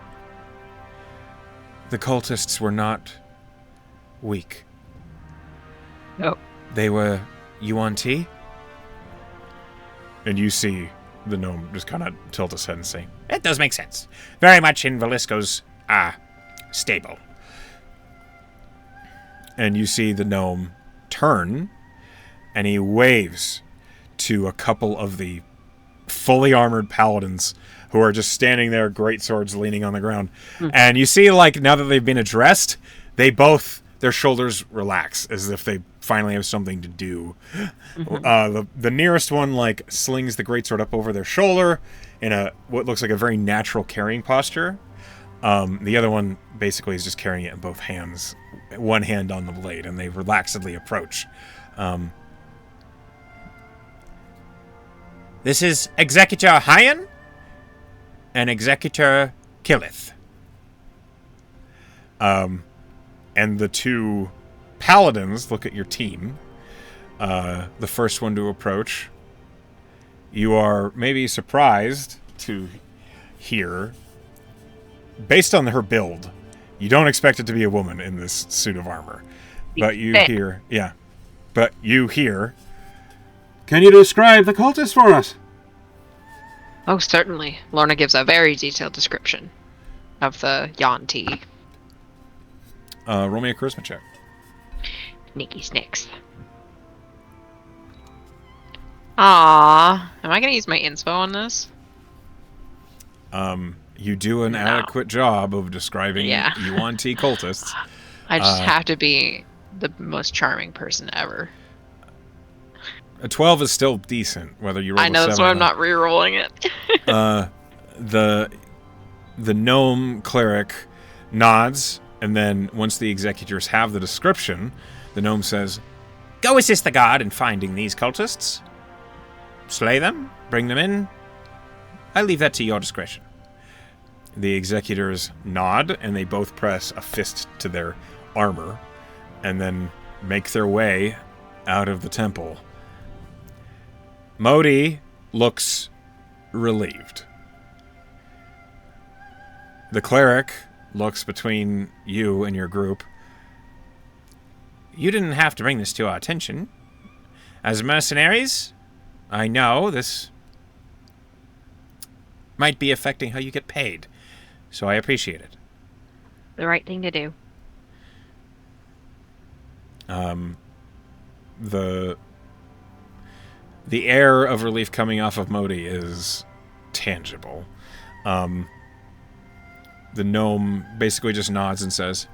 The cultists were not weak. No. They were UNT?" And you see the gnome just kind of tilt his head and say, "It does make sense. Very much in Velisco's stable." And you see the gnome turn, and he waves to a couple of the fully armored paladins who are just standing there, great swords leaning on the ground. And you see, like, now that they've been addressed, their shoulders relax as if they finally have something to do. The nearest one, like, slings the greatsword up over their shoulder in what looks like a very natural carrying posture. The other one basically is just carrying it in both hands, one hand on the blade, and they relaxedly approach. "This is Executor Hyan?" An executor killeth. And the two paladins look at your team. The first one to approach. You are maybe surprised to hear, based on her build, you don't expect it to be a woman in this suit of armor. But you hear, Can you describe the cultist for us? Oh, certainly. Lorna gives a very detailed description of the Yuan-Ti. roll me a charisma check. Sneaky snicks. Aww. Am I gonna use my inspo on this? You do an adequate job of describing Yuan-Ti cultists. I just have to be the most charming person ever. A 12 is still decent, whether you roll I know, a 7 that's why or I'm not re-rolling it. The gnome cleric nods, and then once the executors have the description, the gnome says, "Go assist the guard in finding these cultists. Slay them, bring them in. I leave that to your discretion." The executors nod, and they both press a fist to their armor, and then make their way out of the temple. Modi looks relieved. The cleric looks between you and your group. You didn't have to bring this to our attention. As mercenaries, I know this might be affecting how you get paid, so I appreciate it. The right thing to do. The air of relief coming off of Modi is tangible. The gnome basically just nods and says,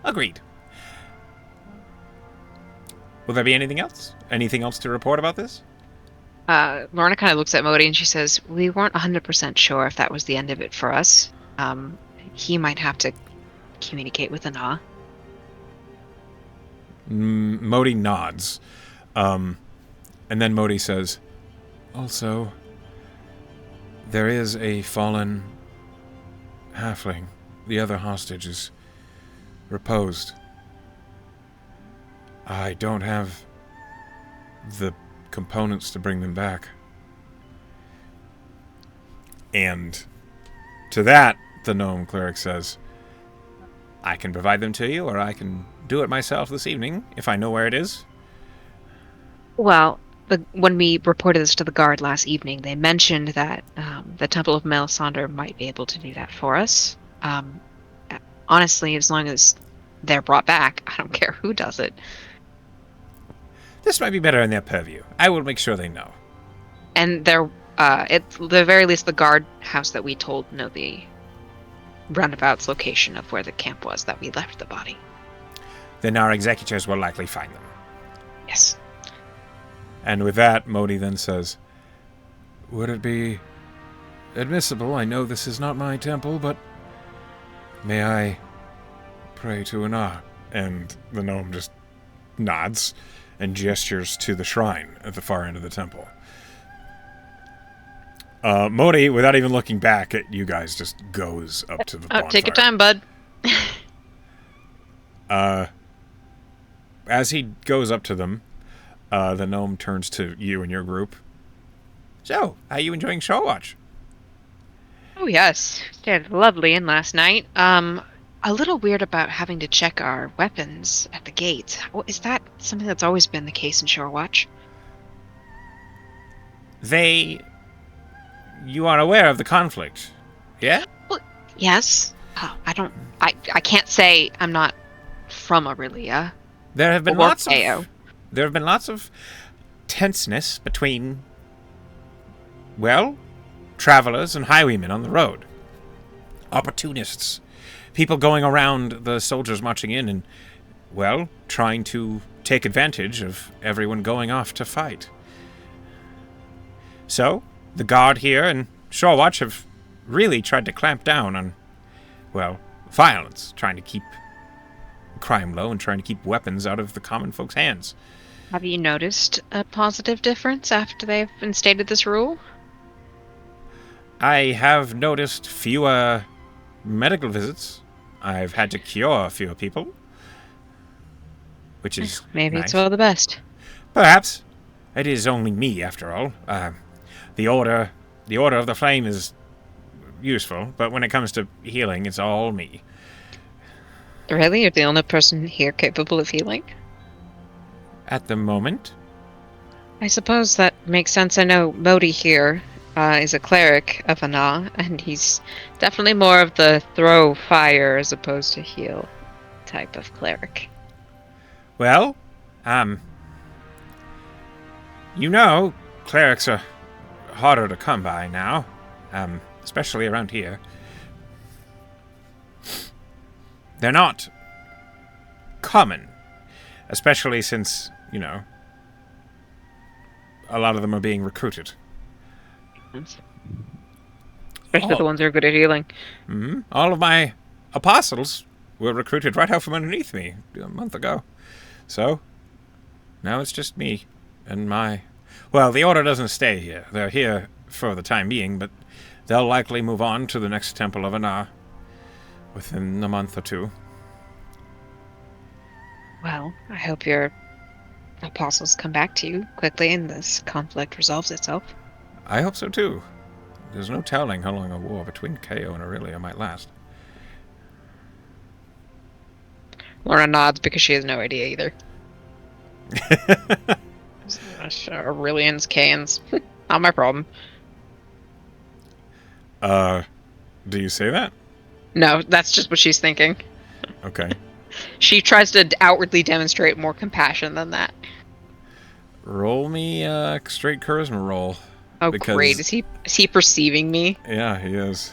"Agreed." Will there be anything else? Anything else to report about this? Lorna kind of looks at Modi and she says, "We weren't 100% sure if that was the end of it for us. He might have to communicate with Ana." Modi nods. And then Modi says, "Also, there is a fallen halfling. The other hostage is reposed. I don't have the components to bring them back." And to that, the gnome cleric says, "I can provide them to you, or I can do it myself this evening, if I know where it is." Well, when we reported this to the guard last evening, they mentioned that the Temple of Melisandre might be able to do that for us. Honestly, as long as they're brought back, I don't care who does it. This might be better in their purview. I will make sure they know. And they're, at the very least, the guard house that we told know the roundabout's location of where the camp was that we left the body. Then our executors will likely find them. Yes. And with that, Modi then says, "Would it be admissible? I know this is not my temple, but may I pray to Ana?" And the gnome just nods and gestures to the shrine at the far end of the temple. Modi, without even looking back at you guys, just goes up to the bonfire. Take your time, bud. As he goes up to them, the gnome turns to you and your group. "So, how are you enjoying Shorewatch?" Oh, yes. Stayed lovely in last night. A little weird about having to check our weapons at the gate. Is that something that's always been the case in Shorewatch? You are aware of the conflict, yeah? Well, yes. I can't say I'm not from Aurelia. There have been Or lots Ao. of there have been lots of tenseness between, well, travelers and highwaymen on the road. Opportunists. People going around the soldiers marching in and, well, trying to take advantage of everyone going off to fight. So, the guard here and Shorewatch have really tried to clamp down on, well, violence, trying to keep crime low and trying to keep weapons out of the common folks' hands. Have you noticed a positive difference after they've instated this rule? I have noticed fewer medical visits. I've had to cure fewer people, which is Maybe it's nice. all the best. Perhaps. It is only me, after all. The order of the flame is useful, but when it comes to healing, it's all me. Really? You're the only person here capable of healing? At the moment, I suppose that makes sense. I know Modi here is a cleric of Ana, and he's definitely more of the throw fire as opposed to heal type of cleric. well, you know, clerics are harder to come by now, especially around here. They're not common, especially since, you know, a lot of them are being recruited. Especially the ones who are good at healing. All of my apostles were recruited right out from underneath me a month ago. So, now it's just me and my... Well, the Order doesn't stay here. They're here for the time being, but they'll likely move on to the next Temple of Anar within a month or two. Well, I hope your apostles come back to you quickly and this conflict resolves itself. I hope so too. There's no telling how long a war between KO and Aurelia might last. Lorna nods because she has no idea either. Aurelians, Caans. Not my problem. Do you say that? No, that's just what she's thinking. Okay. She tries to outwardly demonstrate more compassion than that. Roll me a straight charisma roll. Oh, because... great. Is he perceiving me? Yeah, he is.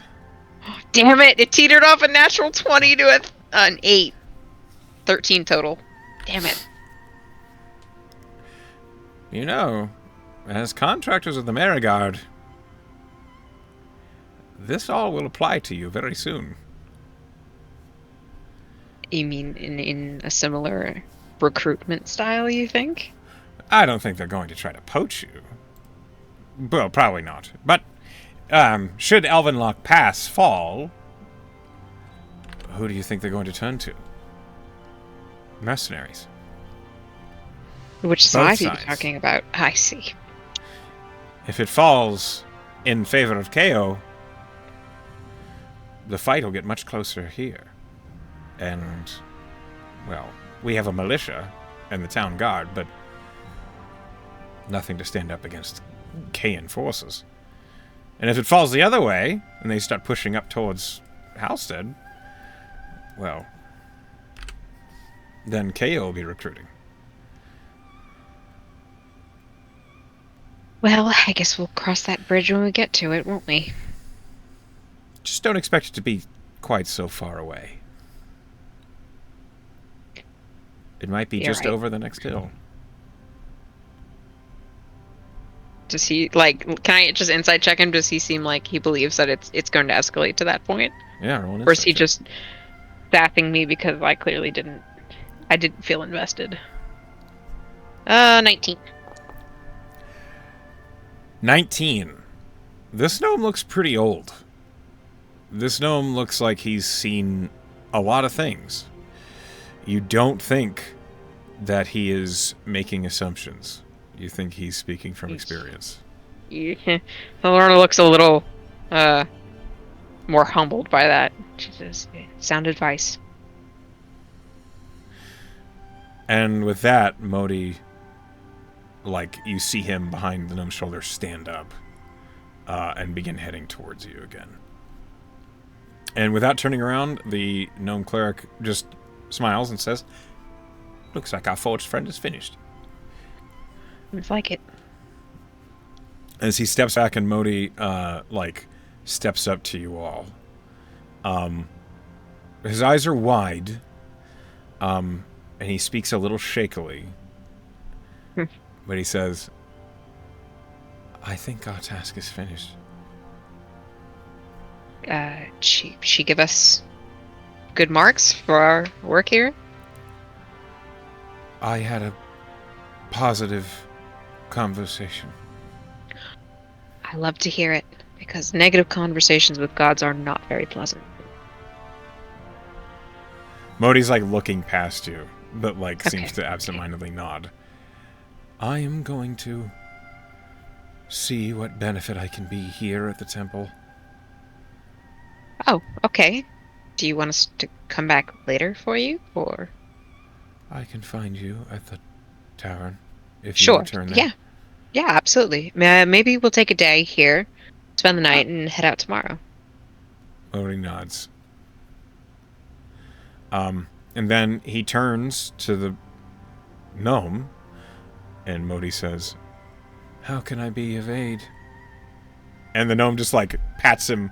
Damn it! It teetered off a natural 20 to an 8. 13 total. Damn it. You know, as contractors of the Marigard, this all will apply to you very soon. You mean in a similar recruitment style, you think? I don't think they're going to try to poach you. Well, probably not. But, should Elvenlock Pass fall, who do you think they're going to turn to? Mercenaries. Which side are you sides. talking about? I see. If it falls in favor of KO, the fight will get much closer here. And, well, we have a militia and the town guard, but nothing to stand up against Kayan forces. And if it falls the other way, and they start pushing up towards Halstead, well, then KO will be recruiting. Well, I guess we'll cross that bridge when we get to it, won't we? Just don't expect it to be quite so far away. It might be You're just right. over the next hill. Does he, like, can I just insight check him? Does he seem like he believes that it's going to escalate to that point? Yeah, roll an Or is he insight check. just zapping me because I clearly didn't feel invested? 19. 19. This gnome looks pretty old. This gnome looks like he's seen a lot of things. You don't think that he is making assumptions. You think he's speaking from experience. Yeah. Lorna looks a little more humbled by that. She says, sound advice. And with that, Modi, like, you see him behind the gnome's shoulder stand up and begin heading towards you again. And without turning around, the gnome cleric just smiles and says, "Looks like our forged friend is finished." It's like it. As he steps back and Modi, steps up to you all. His eyes are wide, and he speaks a little shakily. But he says, "I think our task is finished." She give us good marks for our work here? I had a positive conversation. I love to hear it. because negative conversations with gods are not very pleasant. Modi's like looking past you, but like Okay. seems to absentmindedly nod. I am going to see what benefit I can be here at the temple. Oh, okay. Do you want us to come back later for you, or? I can find you at the tavern if you Sure. return there. Yeah. Yeah, absolutely. Maybe we'll take a day here, spend the night, and head out tomorrow. Modi nods. And then he turns to the gnome, and Modi says, "How can I be of aid?" And the gnome just like pats him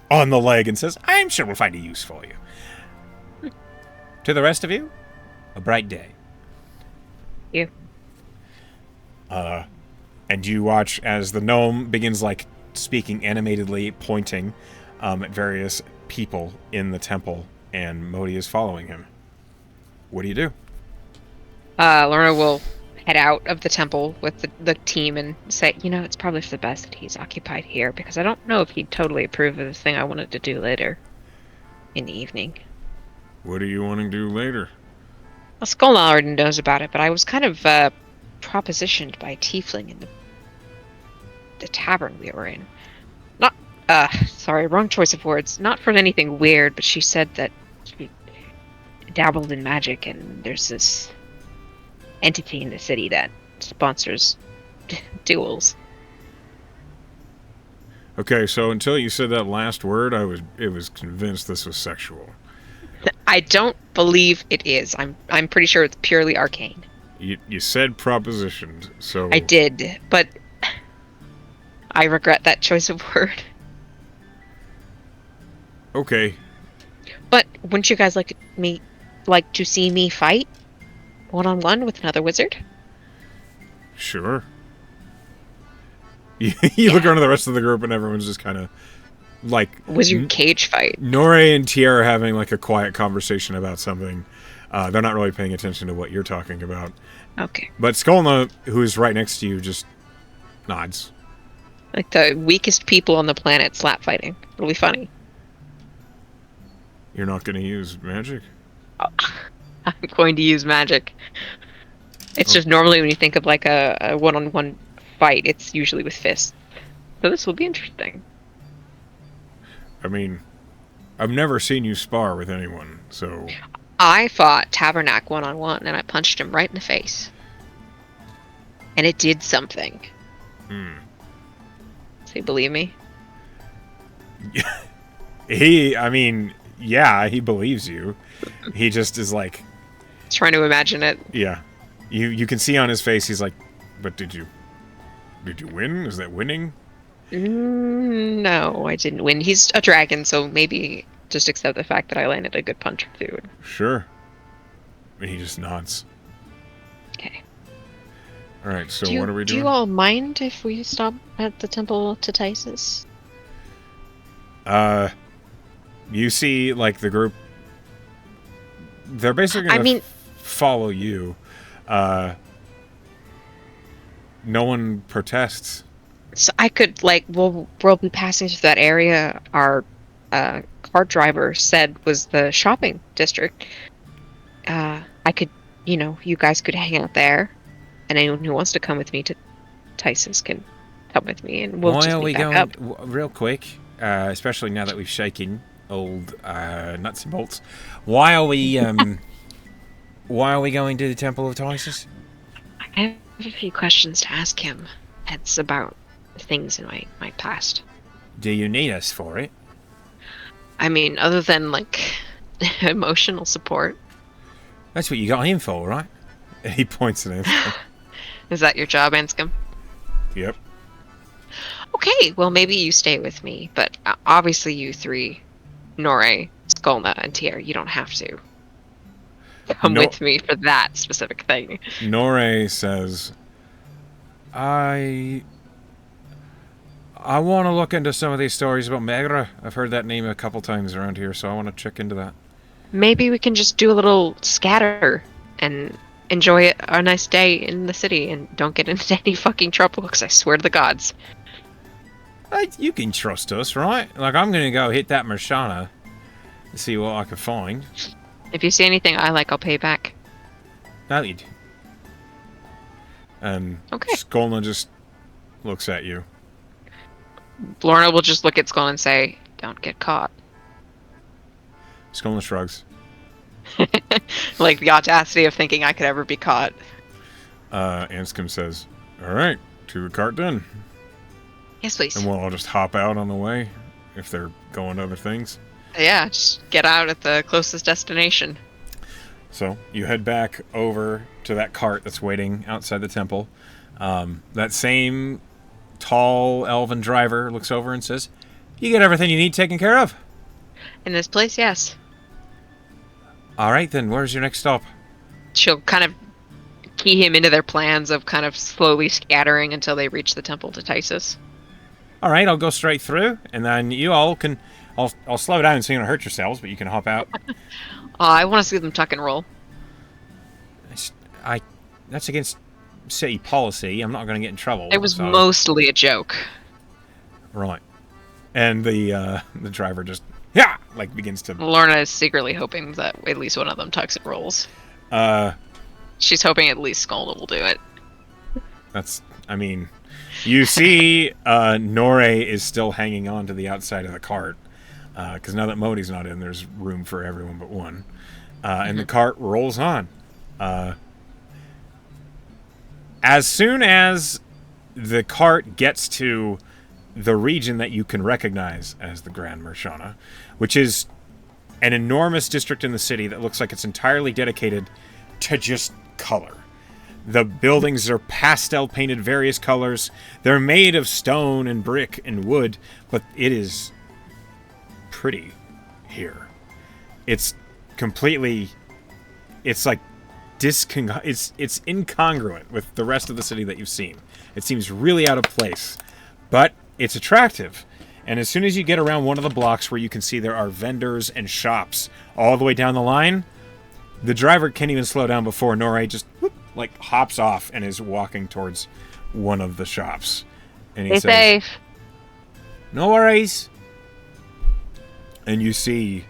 on the leg and says, "I'm sure we'll find a use for you." To the rest of you, a bright day. You. And you watch as the gnome begins like speaking animatedly, pointing at various people in the temple, and Modi is following him. What do you do? Lorna will head out of the temple with the team and say, it's probably for the best that he's occupied here, because I don't know if he'd totally approve of the thing I wanted to do later in the evening. What are you wanting to do later? Well, Skull already knows about it, but I was kind of propositioned by a tiefling in the tavern we were in. Not, sorry, wrong choice of words. Not for anything weird, but she said that she dabbled in magic, and there's this entity in the city that sponsors duels. Okay, so until you said that last word, I was convinced this was sexual. I don't believe it is. I'm pretty sure it's purely arcane. You said propositioned, so I did, but I regret that choice of word. okay. But wouldn't you guys like to see me fight one-on-one with another wizard? Sure. You look around to the rest of the group, and everyone's just kind of like Wizard cage fight. Nore and Tier are having like a quiet conversation about something. They're not really paying attention to what you're talking about. Okay. But Skolna, who's right next to you, just nods. Like the weakest people on the planet slap fighting. It'll be funny. You're not going to use magic? I'm going to use magic. It's just normally when you think of like a one-on-one fight, it's usually with fists. So this will be interesting. I mean, I've never seen you spar with anyone, so... I fought Tabernac one-on-one, and I punched him right in the face. And it did something. So you believe me? He believes you. He just is like... Trying to imagine it. Yeah. You can see on his face, he's like, but did you win? Is that winning? No, I didn't win. He's a dragon, so maybe just accept the fact that I landed a good punch or two. Sure. And he just nods. Okay. Alright, so what are we doing? Do you all mind if we stop at the temple to Tysus? You see, like, the group... They're basically going to follow you. No one protests. So I could, we'll be passing through that area our cart driver said was the shopping district. I could, you guys could hang out there, and anyone who wants to come with me to Tysus can come with me, and we'll just meet back up. Real quick, especially now that we've shaken old nuts and bolts, why are we going to the Temple of Tysus? I have a few questions to ask him. It's about things in my past. Do you need us for it? I mean, other than, emotional support. That's what you got him for, right? He points at him. Is that your job, Anscombe? Yep. Okay, well, maybe you stay with me, but obviously you three, Nore, Skolna, and Tier, you don't have to come with me for that specific thing. Nore says, I want to look into some of these stories about Megra. I've heard that name a couple times around here, so I want to check into that. Maybe we can just do a little scatter and enjoy a nice day in the city and don't get into any fucking trouble, because I swear to the gods. You can trust us, right? Like, I'm going to go hit that Marshana and see what I can find. If you see anything I like, I'll pay back. Noted. And Okay. Skolna just looks at you. Lorna will just look at Skull and say, "Don't get caught." Skolna shrugs. Like the audacity of thinking I could ever be caught. Anscombe says, all right, to the cart then. Yes, please. And we'll all just hop out on the way if they're going to other things. Yeah, just get out at the closest destination. So you head back over to that cart that's waiting outside the temple. That same tall elven driver looks over and says, you get everything you need taken care of? In this place, yes. All right, then. Where's your next stop? She'll kind of key him into their plans of kind of slowly scattering until they reach the temple to Tysus. All right, I'll go straight through, and then you all can... I'll slow down so you don't hurt yourselves, but you can hop out. I want to see them tuck and roll. That's against city policy. I'm not going to get in trouble. It was mostly a joke. Right. And the driver just begins to... Lorna is secretly hoping that at least one of them tucks and rolls. She's hoping at least Skolna will do it. You see Norre is still hanging on to the outside of the cart. Because now that Modi's not in, there's room for everyone but one. And the cart rolls on. As soon as the cart gets to the region that you can recognize as the Grand Marshana, which is an enormous district in the city that looks like it's entirely dedicated to just color. The buildings are pastel painted various colors. They're made of stone and brick and wood, but it is pretty here. It's completely... It's like it's incongruent with the rest of the city that you've seen. It seems really out of place, but it's attractive. And as soon as you get around one of the blocks where you can see there are vendors and shops all the way down the line, the driver can't even slow down before Norre just hops off and is walking towards one of the shops. And he says, safe. No worries. And you see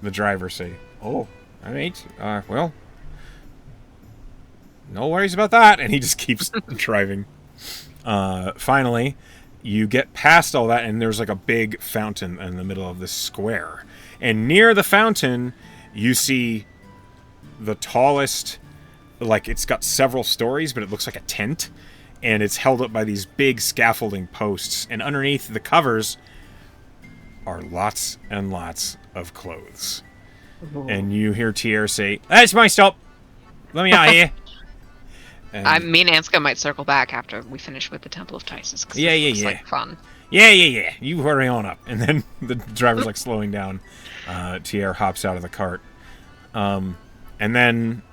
the driver say, oh, all right, well, no worries about that. And he just keeps driving. Finally, you get past all that, and there's like a big fountain in the middle of this square. And near the fountain, you see the tallest, it's got several stories, but it looks like a tent. And it's held up by these big scaffolding posts. And underneath the covers are lots and lots of clothes. Ooh. And you hear Tier say, that's my stop. Let me out of here. Me and Anska might circle back after we finish with the Temple of Tysus. Yeah. Like fun. Yeah. You hurry on up. And then the driver's slowing down. Tier hops out of the cart. And then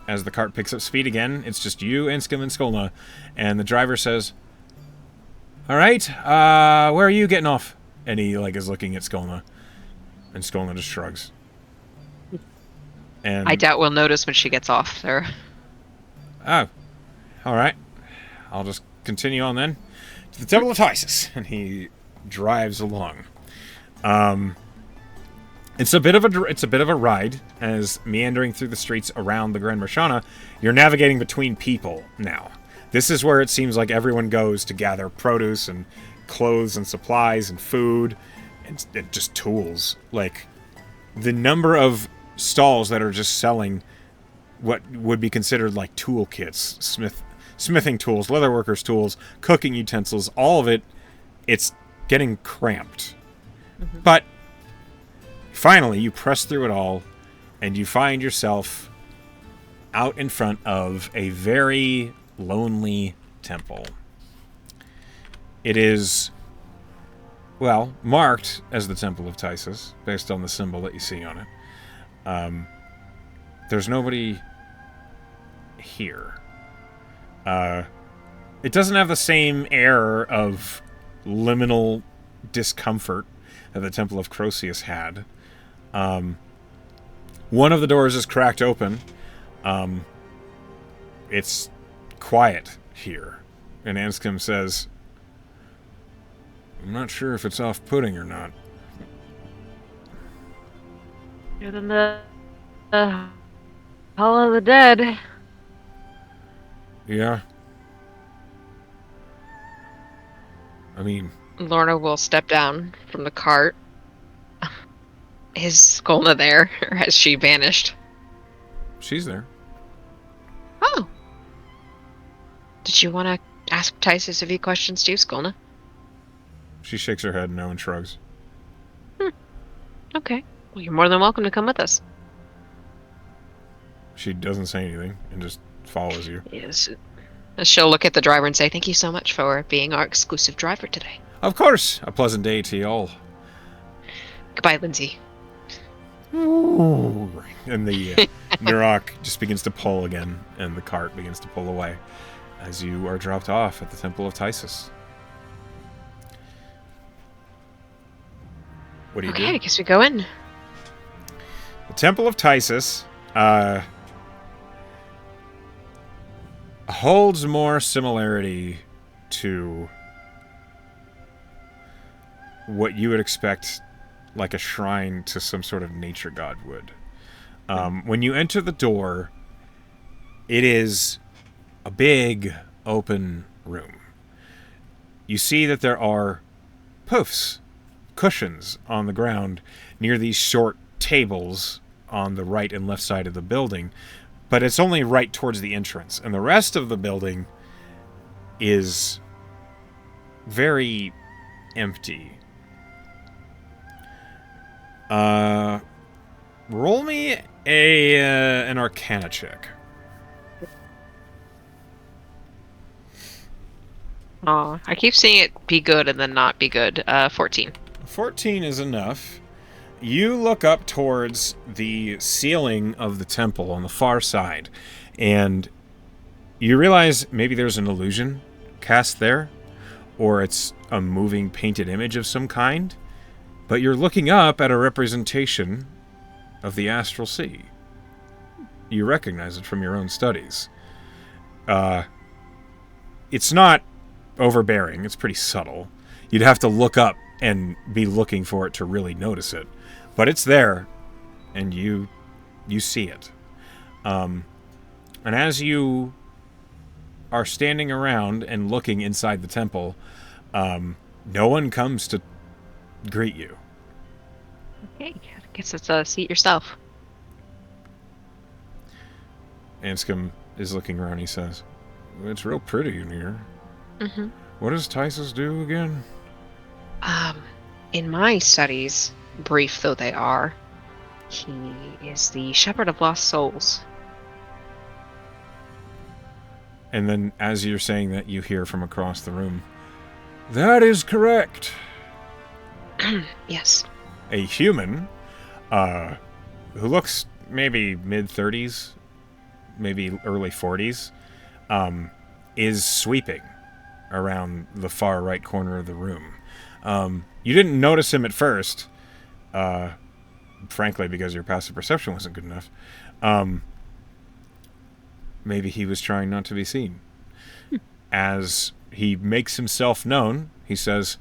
as the cart picks up speed again, it's just you, Anscombe, and Skolna. And the driver says, all right, where are you getting off? And he is looking at Skolna. And Skolna just shrugs. And I doubt we'll notice when she gets off there. Oh, all right. I'll just continue on then to the Temple of Tysus, and he drives along. It's a bit of a ride as meandering through the streets around the Grand Marshana. You're navigating between people now. This is where it seems like everyone goes to gather produce and clothes and supplies and food and just tools. The number of stalls that are just selling what would be considered toolkits, smithing tools, leatherworkers' tools, cooking utensils, all of it, it's getting cramped. Mm-hmm. But finally, you press through it all, and you find yourself out in front of a very lonely temple. It is, marked as the Temple of Tysus, based on the symbol that you see on it. There's nobody here. It doesn't have the same air of liminal discomfort that the Temple of Croceus had. One of the doors is cracked open. It's quiet here. And Anscombe says, I'm not sure if it's off-putting or not. Better than the Hall of the Dead. Yeah. I mean, Lorna will step down from the cart. Is Skolna there, or has she vanished? she's there. Oh. Did you want to ask Tysus a few questions too, Skolna? She shakes her head no and shrugs. Okay. Well, you're more than welcome to come with us. She doesn't say anything and just follows you. Yes. She'll look at the driver and say, "Thank you so much for being our exclusive driver today." Of course! A pleasant day to y'all. Goodbye, Lindsay. Ooh. And the Nurok just begins to pull again, and the cart begins to pull away as you are dropped off at the Temple of Tysus. What do you Okay, I do? guess we go in. The Temple of Tysus holds more similarity to what you would expect, like a shrine to some sort of nature god would. When you enter the door, it is a big open room. You see that there are poofs, cushions on the ground near these short tables on the right and left side of the building, but it's only right towards the entrance, and the rest of the building is very empty. Roll me an Arcana check. Oh, I keep seeing it be good and then not be good. 14. 14 is enough. You look up towards the ceiling of the temple on the far side, and you realize maybe there's an illusion cast there, or it's a moving painted image of some kind, but you're looking up at a representation of the astral sea. You recognize it from your own studies. It's not overbearing, it's pretty subtle. You'd have to look up and be looking for it to really notice it. But it's there, and you see it. And as you are standing around and looking inside the temple, no one comes to greet you. Okay, I guess it's a seat yourself. Anscombe is looking around, he says, "It's real pretty in here. Mm-hmm. What does Tysus do again?" In my studies, brief though they are, he is the shepherd of lost souls. And then, as you're saying that, you hear from across the room, "That is correct." Yes. A human, who looks maybe mid-30s, maybe early 40s, is sweeping around the far right corner of the room. You didn't notice him at first, frankly, because your passive perception wasn't good enough. Maybe he was trying not to be seen. As he makes himself known, he says,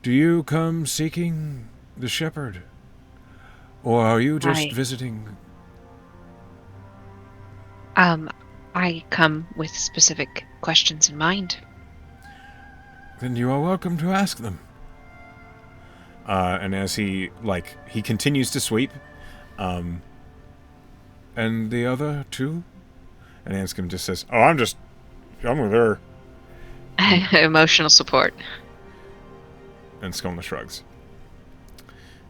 "Do you come seeking the shepherd? Or are you just visiting?" I come with specific questions in mind. "Then you are welcome to ask them." And as he continues to sweep, "And the other two?" And Anscombe just says, "Oh, I'm with her." Emotional support. And Skolna shrugs.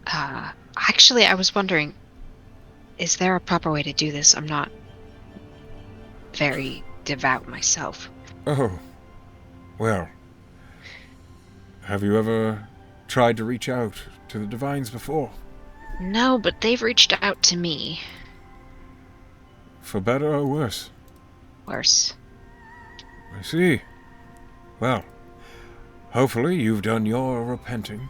Actually, I was wondering, is there a proper way to do this? I'm not very devout myself. "Oh, well, have you ever tried to reach out to the divines before?" No, but they've reached out to me. "For better or worse?" Worse. "I see. Well, hopefully you've done your repenting."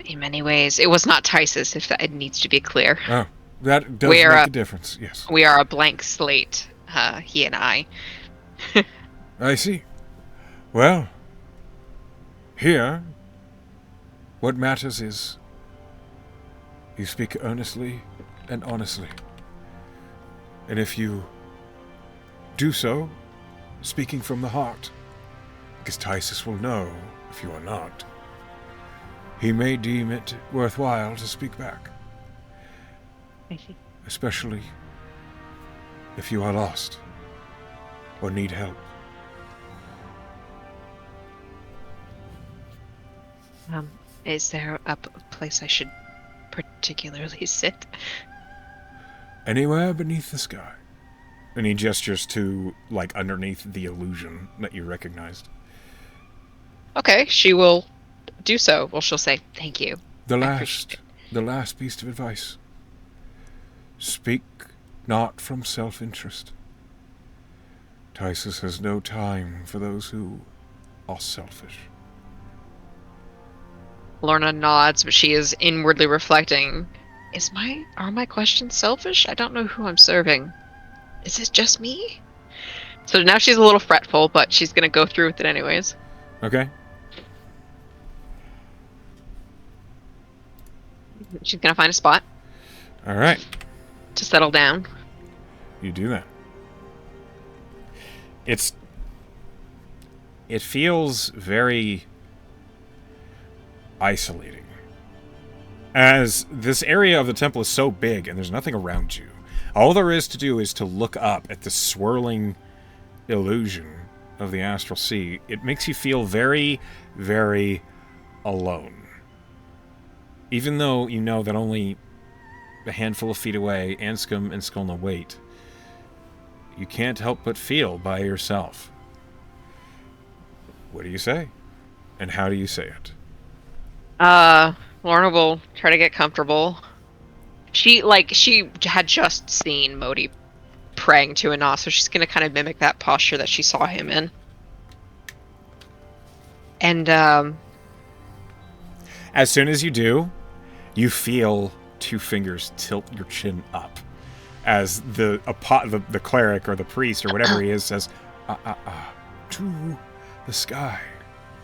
In many ways. It was not Tysus, if that needs to be clear. Oh, that does make a difference, yes. We are a blank slate, he and I. I see. Well, Here, what matters is you speak earnestly and honestly. And if you do so, speaking from the heart, because Tysus will know if you are not, he may deem it worthwhile to speak back. I see. Especially if you are lost or need help. Is there a place I should particularly sit? Anywhere beneath the sky. And he gestures to, like, underneath the illusion that you recognized. Okay, she will do so. Well, she'll say, thank you. The I appreciate last piece of advice. Speak not from self-interest. Tysus has no time for those who are selfish. Lorna nods, but she is inwardly reflecting. Are my questions selfish? I don't know who I'm serving. Is this just me? So now she's a little fretful, but she's gonna go through with it anyways. Okay. She's gonna find a spot All right. to settle down. You do that. It feels very isolating. As this area of the temple is so big and there's nothing around you. All there is to do is to look up at the swirling illusion of the astral sea. It makes you feel very, very alone. Even though you know that only a handful of feet away, Anscombe and Skulna wait, you can't help but feel by yourself. What do you say? And how do you say it? Lorna will try to get comfortable. She had just seen Modi praying to Anas, so she's gonna kind of mimic that posture that she saw him in. And as soon as you do, you feel two fingers tilt your chin up as the cleric or the priest or whatever he is says, to the sky.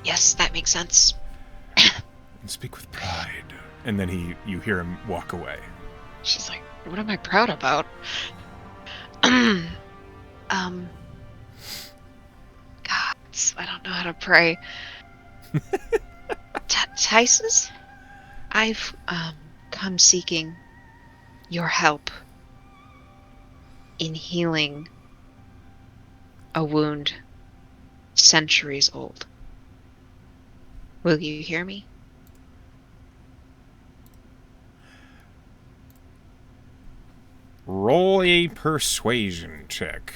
Yes, that makes sense. And speak with pride. And then you hear him walk away. She's like, what am I proud about? God, I don't know how to pray. Tysus, I've come seeking your help in healing a wound centuries old. Will you hear me? Roll a persuasion check.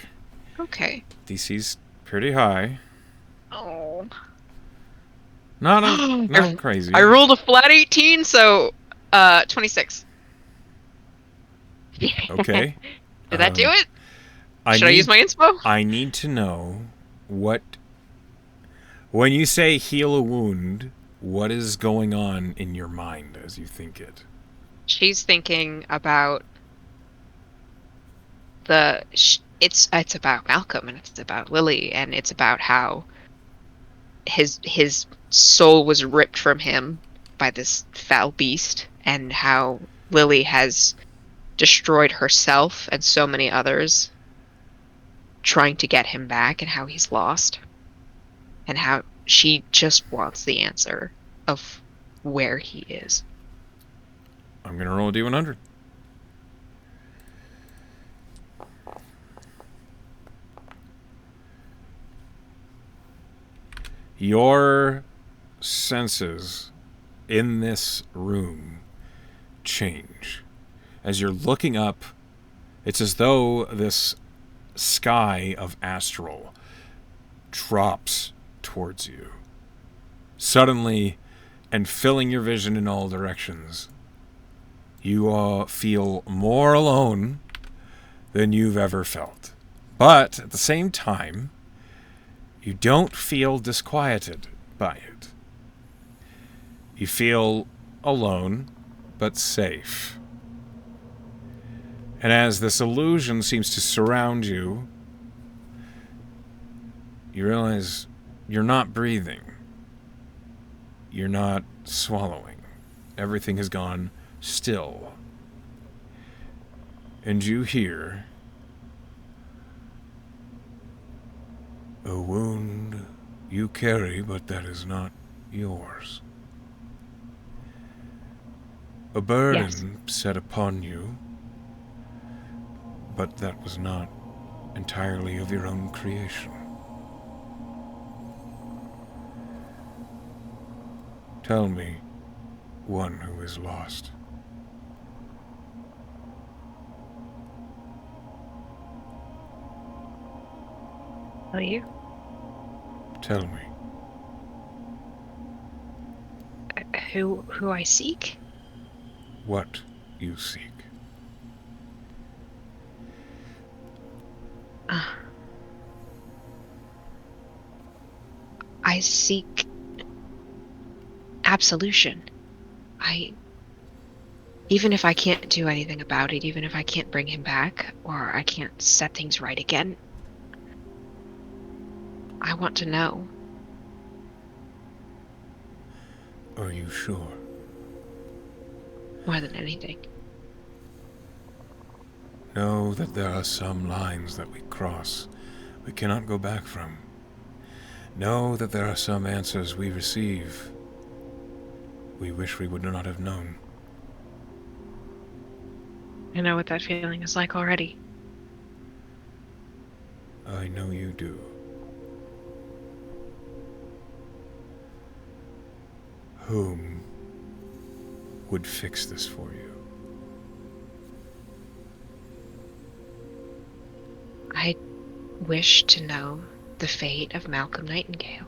Okay. DC's pretty high. Oh. Not crazy. I rolled a flat 18, so 26. Okay. Did that do it? I use my inspo? I need to know when you say heal a wound, what is going on in your mind as you think it? She's thinking about it's about Malcolm and it's about Lily and it's about how his soul was ripped from him by this foul beast and how Lily has destroyed herself and so many others trying to get him back and how he's lost and how she just wants the answer of where he is. I'm going to roll a D100. Your senses in this room change. As you're looking up, it's as though this sky of astral drops towards you. Suddenly, and filling your vision in all directions, you feel more alone than you've ever felt. But at the same time, you don't feel disquieted by it. You feel alone, but safe. And as this illusion seems to surround you, you realize you're not breathing. You're not swallowing. Everything has gone still. And you hear a wound you carry, but that is not yours. A burden set upon you, but that was not entirely of your own creation. Tell me, one who is lost. Tell you? Tell me. Who I seek? What you seek. I seek absolution. Even if I can't do anything about it, even if I can't bring him back, or I can't set things right again, I want to know. Are you sure? More than anything. Know that there are some lines that we cross we cannot go back from. Know that there are some answers we receive we wish we would not have known. I know what that feeling is like already. I know you do. Whom would fix this for you? I wish to know the fate of Malcolm Nightingale.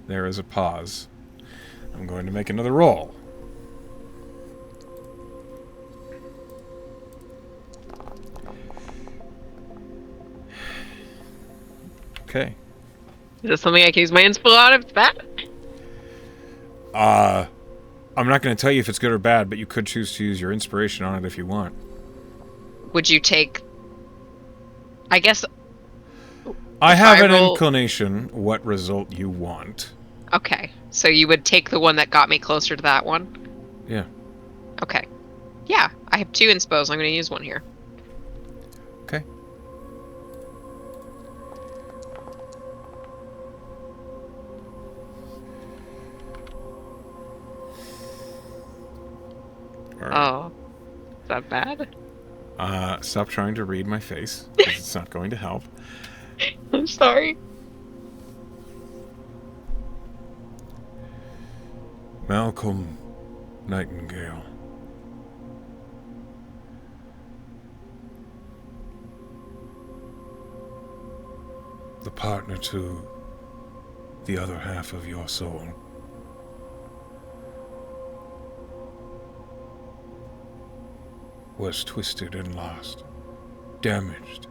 There is a pause. I'm going to make another roll. Okay. Is this something I can use my inspo on if it's bad? I'm not going to tell you if it's good or bad, but you could choose to use your inspiration on it if you want. Would you take... I guess... I have an roll... inclination what result you want. Okay, so you would take the one that got me closer to that one? Yeah. Okay. Yeah, I have 2 inspos. I'm going to use one here. Okay. All right. Oh. Is that bad? Stop trying to read my face, because it's not going to help. I'm sorry. Malcolm Nightingale. The partner to the other half of your soul. Was twisted and lost, damaged,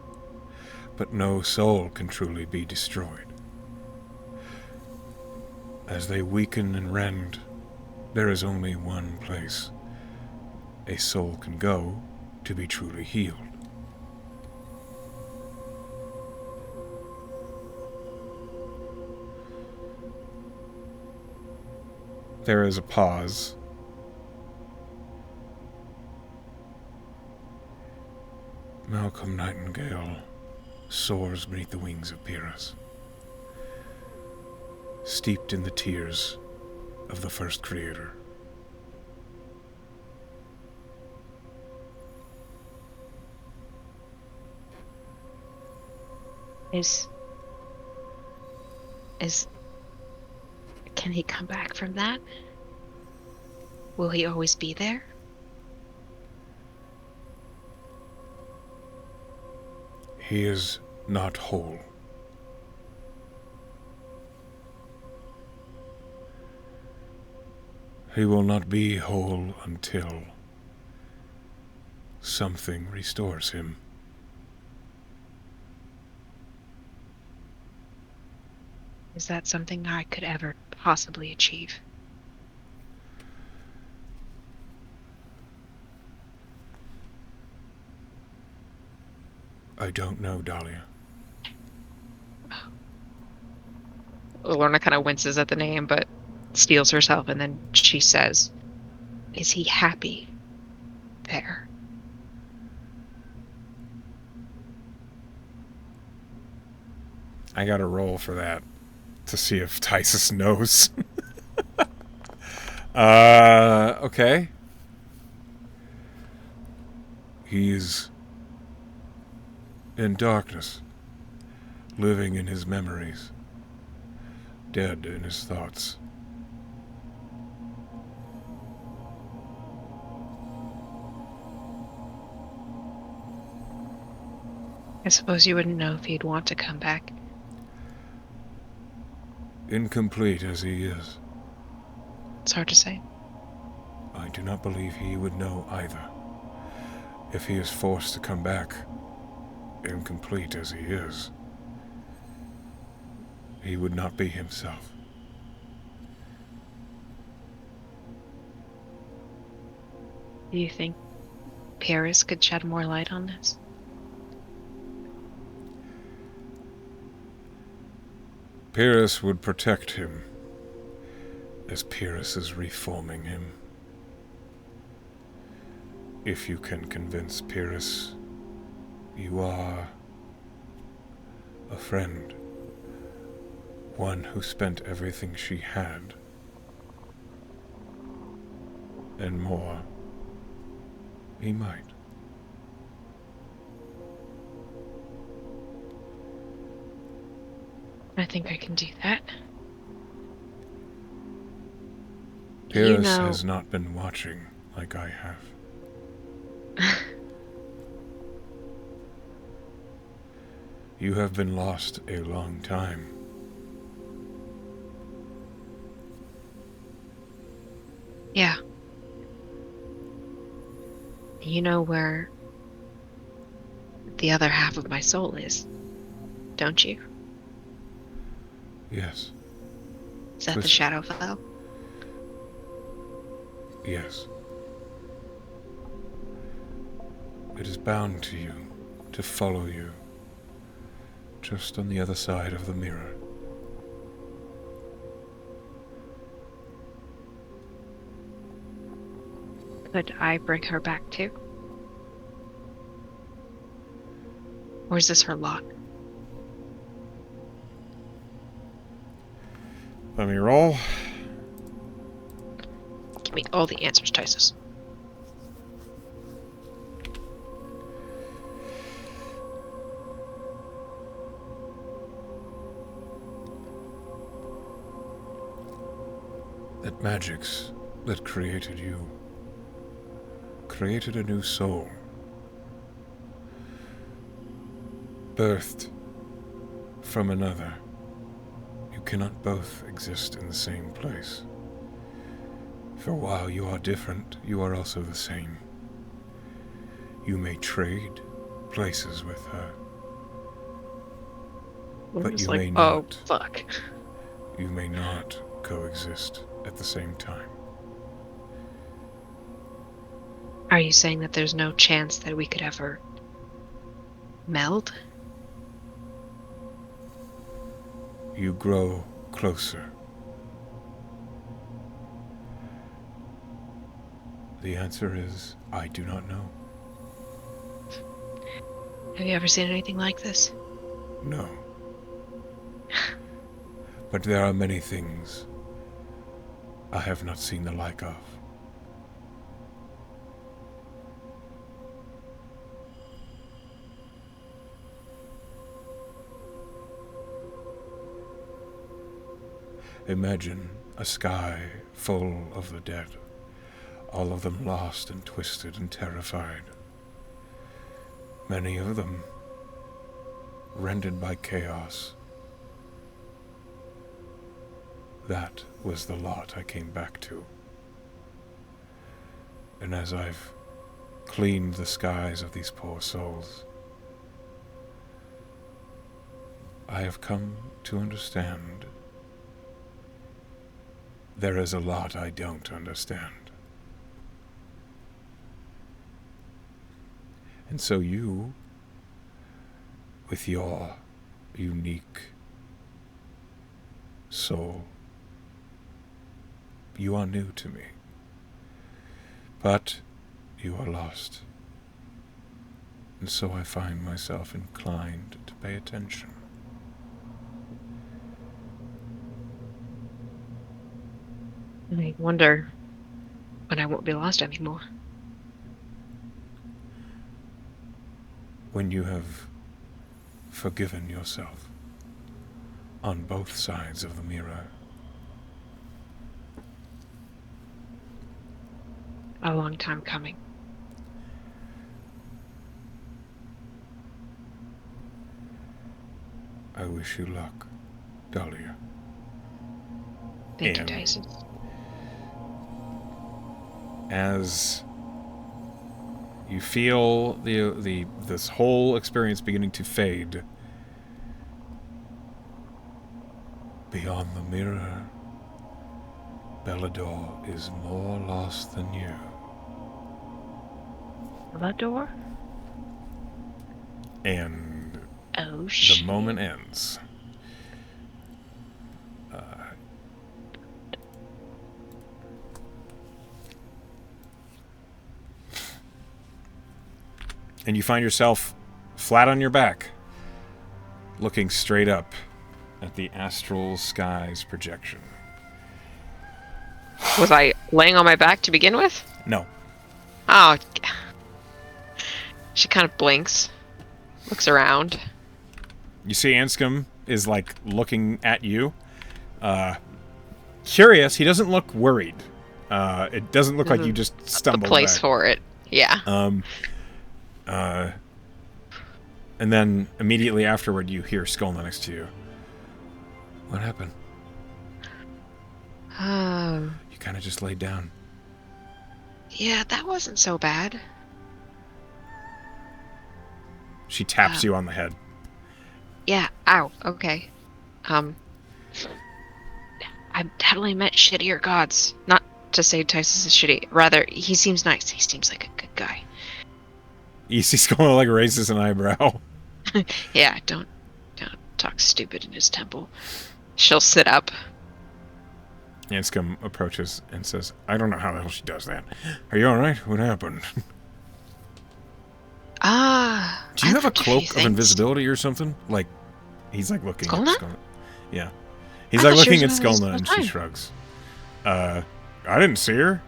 but no soul can truly be destroyed. As they weaken and rend, there is only one place a soul can go to be truly healed. There is a pause. Malcolm Nightingale soars beneath the wings of Pyrrhus, steeped in the tears of the first creator. Can he come back from that? Will he always be there? He is not whole. He will not be whole until something restores him. Is that something I could ever possibly achieve? I don't know, Dahlia. Lorna kind of winces at the name, but steels herself, and then she says, "Is he happy there?" I got to roll for that to see if Tysus knows. Okay. He's in darkness, living in his memories, dead in his thoughts. I suppose you wouldn't know if he'd want to come back. Incomplete as he is, It's hard to say. I do not believe he would know either. If he is forced to come back, incomplete as he is, he would not be himself. Do you think Paris could shed more light on this? Pyrrhus would protect him, as Pyrrhus is reforming him. If you can convince Pyrrhus you are a friend, one who spent everything she had, and more, he might. I think I can do that. Pyrrhus has not been watching like I have. You have been lost a long time. Yeah. You know where the other half of my soul is, don't you? Yes, Is that the Shadowfell? yes. It is bound to you, to follow you, just on the other side of the mirror. Could I bring her back too? Or is this her lot? Let me roll. Give me all the answers, Tysus. That magics that created you created a new soul, birthed from another. You cannot both exist in the same place. For while you are different, you are also the same. You may trade places with her, but you may not. Oh, fuck. You may not coexist at the same time. Are you saying that there's no chance that we could ever meld? You grow closer. The answer is, I do not know. Have you ever seen anything like this? No. But there are many things I have not seen the like of. Imagine a sky full of the dead, all of them lost and twisted and terrified. Many of them rendered by chaos. That was the lot I came back to. And as I've cleaned the skies of these poor souls, I have come to understand there is a lot I don't understand. And so you, with your unique So, you are new to me. But you are lost. And so I find myself inclined to pay attention. I wonder when I won't be lost anymore. When you have forgiven yourself on both sides of the mirror. A long time coming. I wish you luck, Dahlia. Thank you, And Tyson. as you feel this whole experience beginning to fade, beyond the mirror, Bellador is more lost than you. The door? And Oh, the shit. moment ends. And you find yourself flat on your back, looking straight up at the astral skies projection. Was I laying on my back to begin with? No. Oh. She kind of blinks, looks around. You see Anscombe is, like, looking at you. Curious. He doesn't look worried. It doesn't look like you just The stumbled place back. for it. Yeah. And then immediately afterward, you hear Skullna next to you. What happened? Oh. You kind of just laid down. Yeah, that wasn't so bad. She taps you on the head. Yeah, ow, okay. I definitely met shittier gods. Not to say Tysus is shitty. Rather, he seems nice. He seems like a good guy. You see Skullna, like, raises an eyebrow. Yeah, don't talk stupid in his temple. She'll sit up. Anscombe approaches and says, I don't know how the hell she does that. Are you alright? What happened? Do you have a cloak of invisibility or something? Like, he's like looking Skullna? at Skullna. Yeah. He's I like thought she looking at was invisible Skullna and all the she time. shrugs. I didn't see her.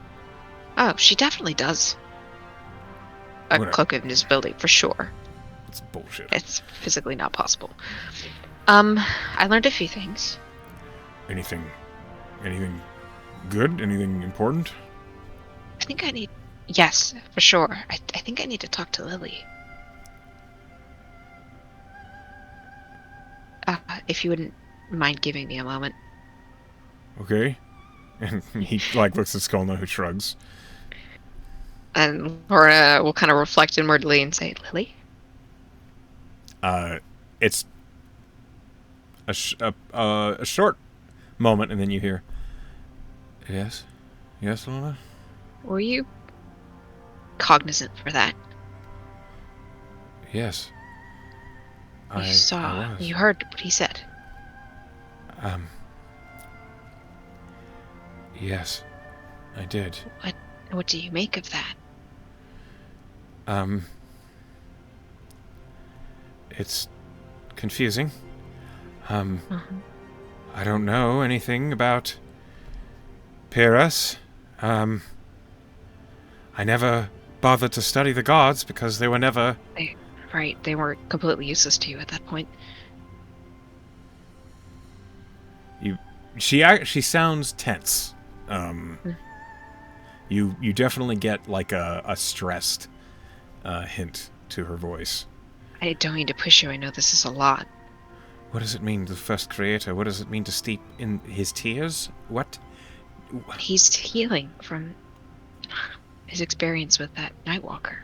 Oh, she definitely does. A Whatever. cloak of invisibility, for sure. It's bullshit. It's physically not possible. I learned a few things. Anything good? Anything important? I think I need... Yes, for sure. I think I need to talk to Lily. If you wouldn't mind giving me a moment. Okay. And he like looks at Skullna, who shrugs. And Lorna will kind of reflect inwardly and say, Lily? It's a short moment, and then you hear, Yes, Lorna? Were you cognizant for that? Yes. You saw, I was. you heard what he said. Yes, I did. What do you make of that? It's confusing. Uh-huh. I don't know anything about Pyrrhus. I never bothered to study the gods because they were never... Right, they were completely useless to you at that point. She sounds tense. You definitely get like a stressed hint to her voice. I don't mean to push you, I know this is a lot. What does it mean, the first creator? What does it mean to steep in his tears? What? He's healing from his experience with that Nightwalker.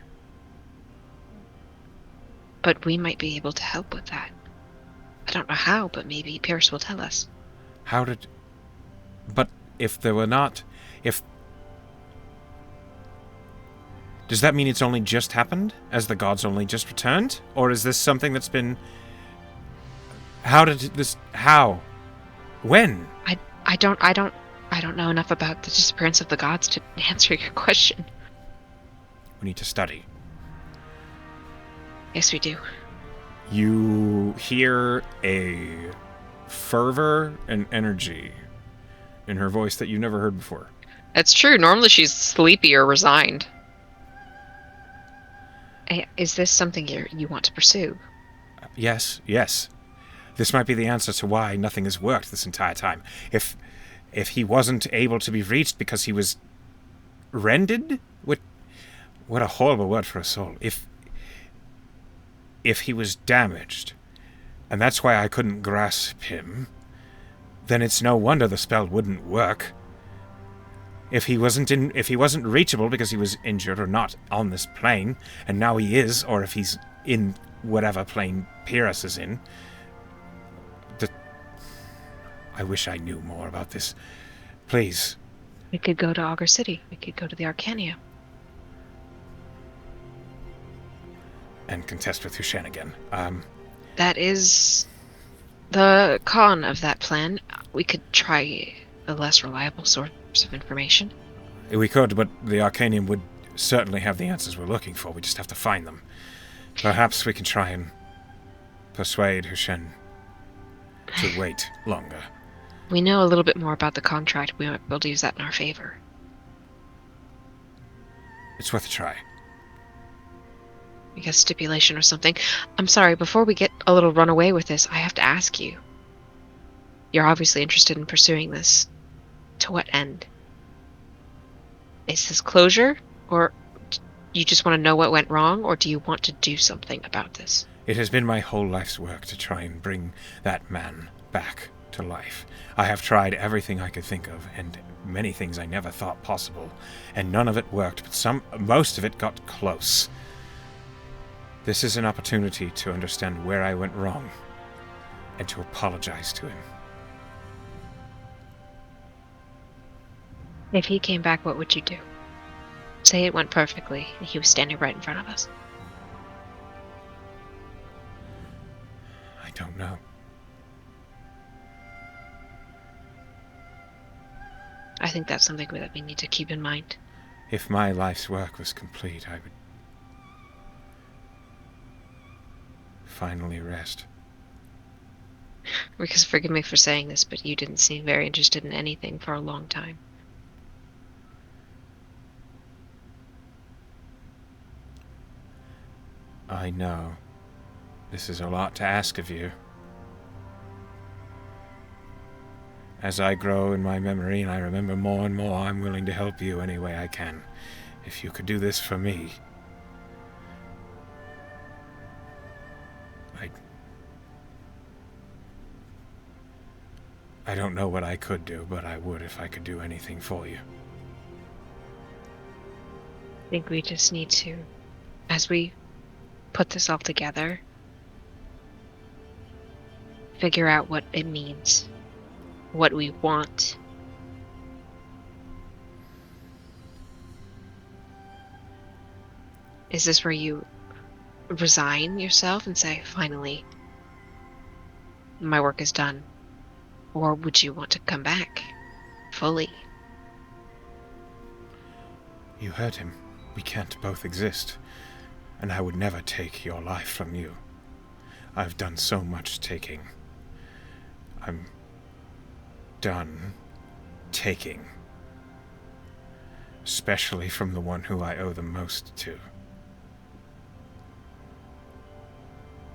But we might be able to help with that. I don't know how, but maybe Pierce will tell us. How did... But if there were not... Does that mean it's only just happened? As the gods only just returned? Or is this something that's been... How? When? I don't know enough about the disappearance of the gods to answer your question. We need to study. Yes, we do. You hear a fervor and energy in her voice that you've never heard before. That's true. Normally she's sleepy or resigned. Is this something you want to pursue? Yes. This might be the answer to why nothing has worked this entire time. If he wasn't able to be reached because he was rended? What a horrible word for a soul. If he was damaged, and that's why I couldn't grasp him, then it's no wonder the spell wouldn't work. If he wasn't reachable because he was injured or not on this plane, and now he is, or if he's in whatever plane Pyrrhus is in, I wish I knew more about this. Please. We could go to Augur City. We could go to the Arcania. And contest with Hushan again. That is the con of that plan. We could try a less reliable source of information. We could, but the Arcanium would certainly have the answers we're looking for. We just have to find them. Perhaps we can try and persuade Hushan to wait longer. We know a little bit more about the contract. We might be able to use that in our favor. It's worth a try. I guess stipulation or something. I'm sorry, before we get a little run away with this, I have to ask you. You're obviously interested in pursuing this. To what end? Is this closure? Or you just want to know what went wrong? Or do you want to do something about this? It has been my whole life's work to try and bring that man back to life. I have tried everything I could think of, and many things I never thought possible, and none of it worked, but most of it got close. This is an opportunity to understand where I went wrong, and to apologize to him. If he came back, what would you do? Say it went perfectly, and he was standing right in front of us. I don't know. I think that's something that we need to keep in mind. If my life's work was complete, I would finally rest. Because forgive me for saying this, but you didn't seem very interested in anything for a long time. I know. This is a lot to ask of you. As I grow in my memory and I remember more and more, I'm willing to help you any way I can. If you could do this for me, I don't know what I could do, but I would if I could do anything for you. I think we just need to, as we put this all together, figure out what it means, what we want. Is this where you resign yourself and say, finally, my work is done? Or would you want to come back fully? You heard him. We can't both exist. And I would never take your life from you. I've done so much taking. I'm done taking. Especially from the one who I owe the most to.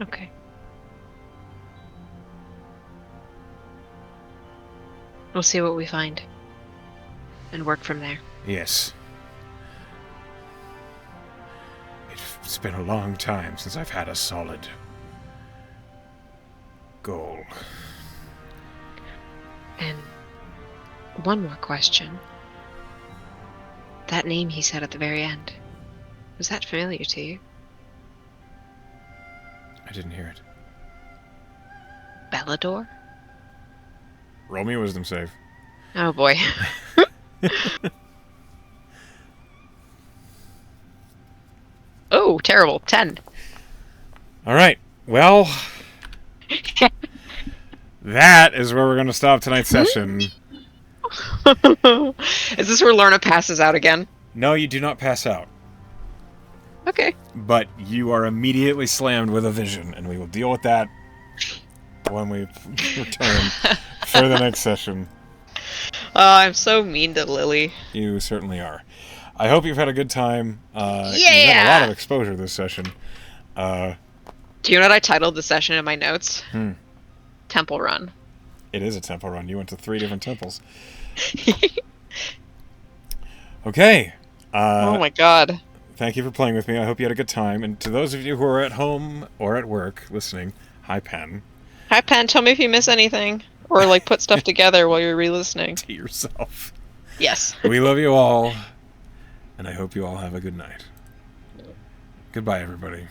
Okay. We'll see what we find. And work from there. Yes. It's been a long time since I've had a solid goal. And one more question. That name he said at the very end, was that familiar to you? I didn't hear it. Bellador? Roll me a wisdom save. Oh boy. Oh, terrible. 10. All right. Well, that is where we're going to stop tonight's session. Is this where Lorna passes out again? No, you do not pass out. Okay. But you are immediately slammed with a vision, and we will deal with that when we return for the next session. I'm so mean to Lily. You certainly are. I hope you've had a good time. You Yeah! got a lot of exposure this session. Do you know what I titled the session in my notes? Temple Run. It is a temple run. You went to 3 different temples. Okay. Oh my god. Thank you for playing with me. I hope you had a good time. And to those of you who are at home or at work listening, hi, Pen. Hi, Pen. Tell me if you miss anything. Or, like, put stuff together while you're re-listening. To yourself. Yes. We love you all. And I hope you all have a good night. Goodbye, everybody.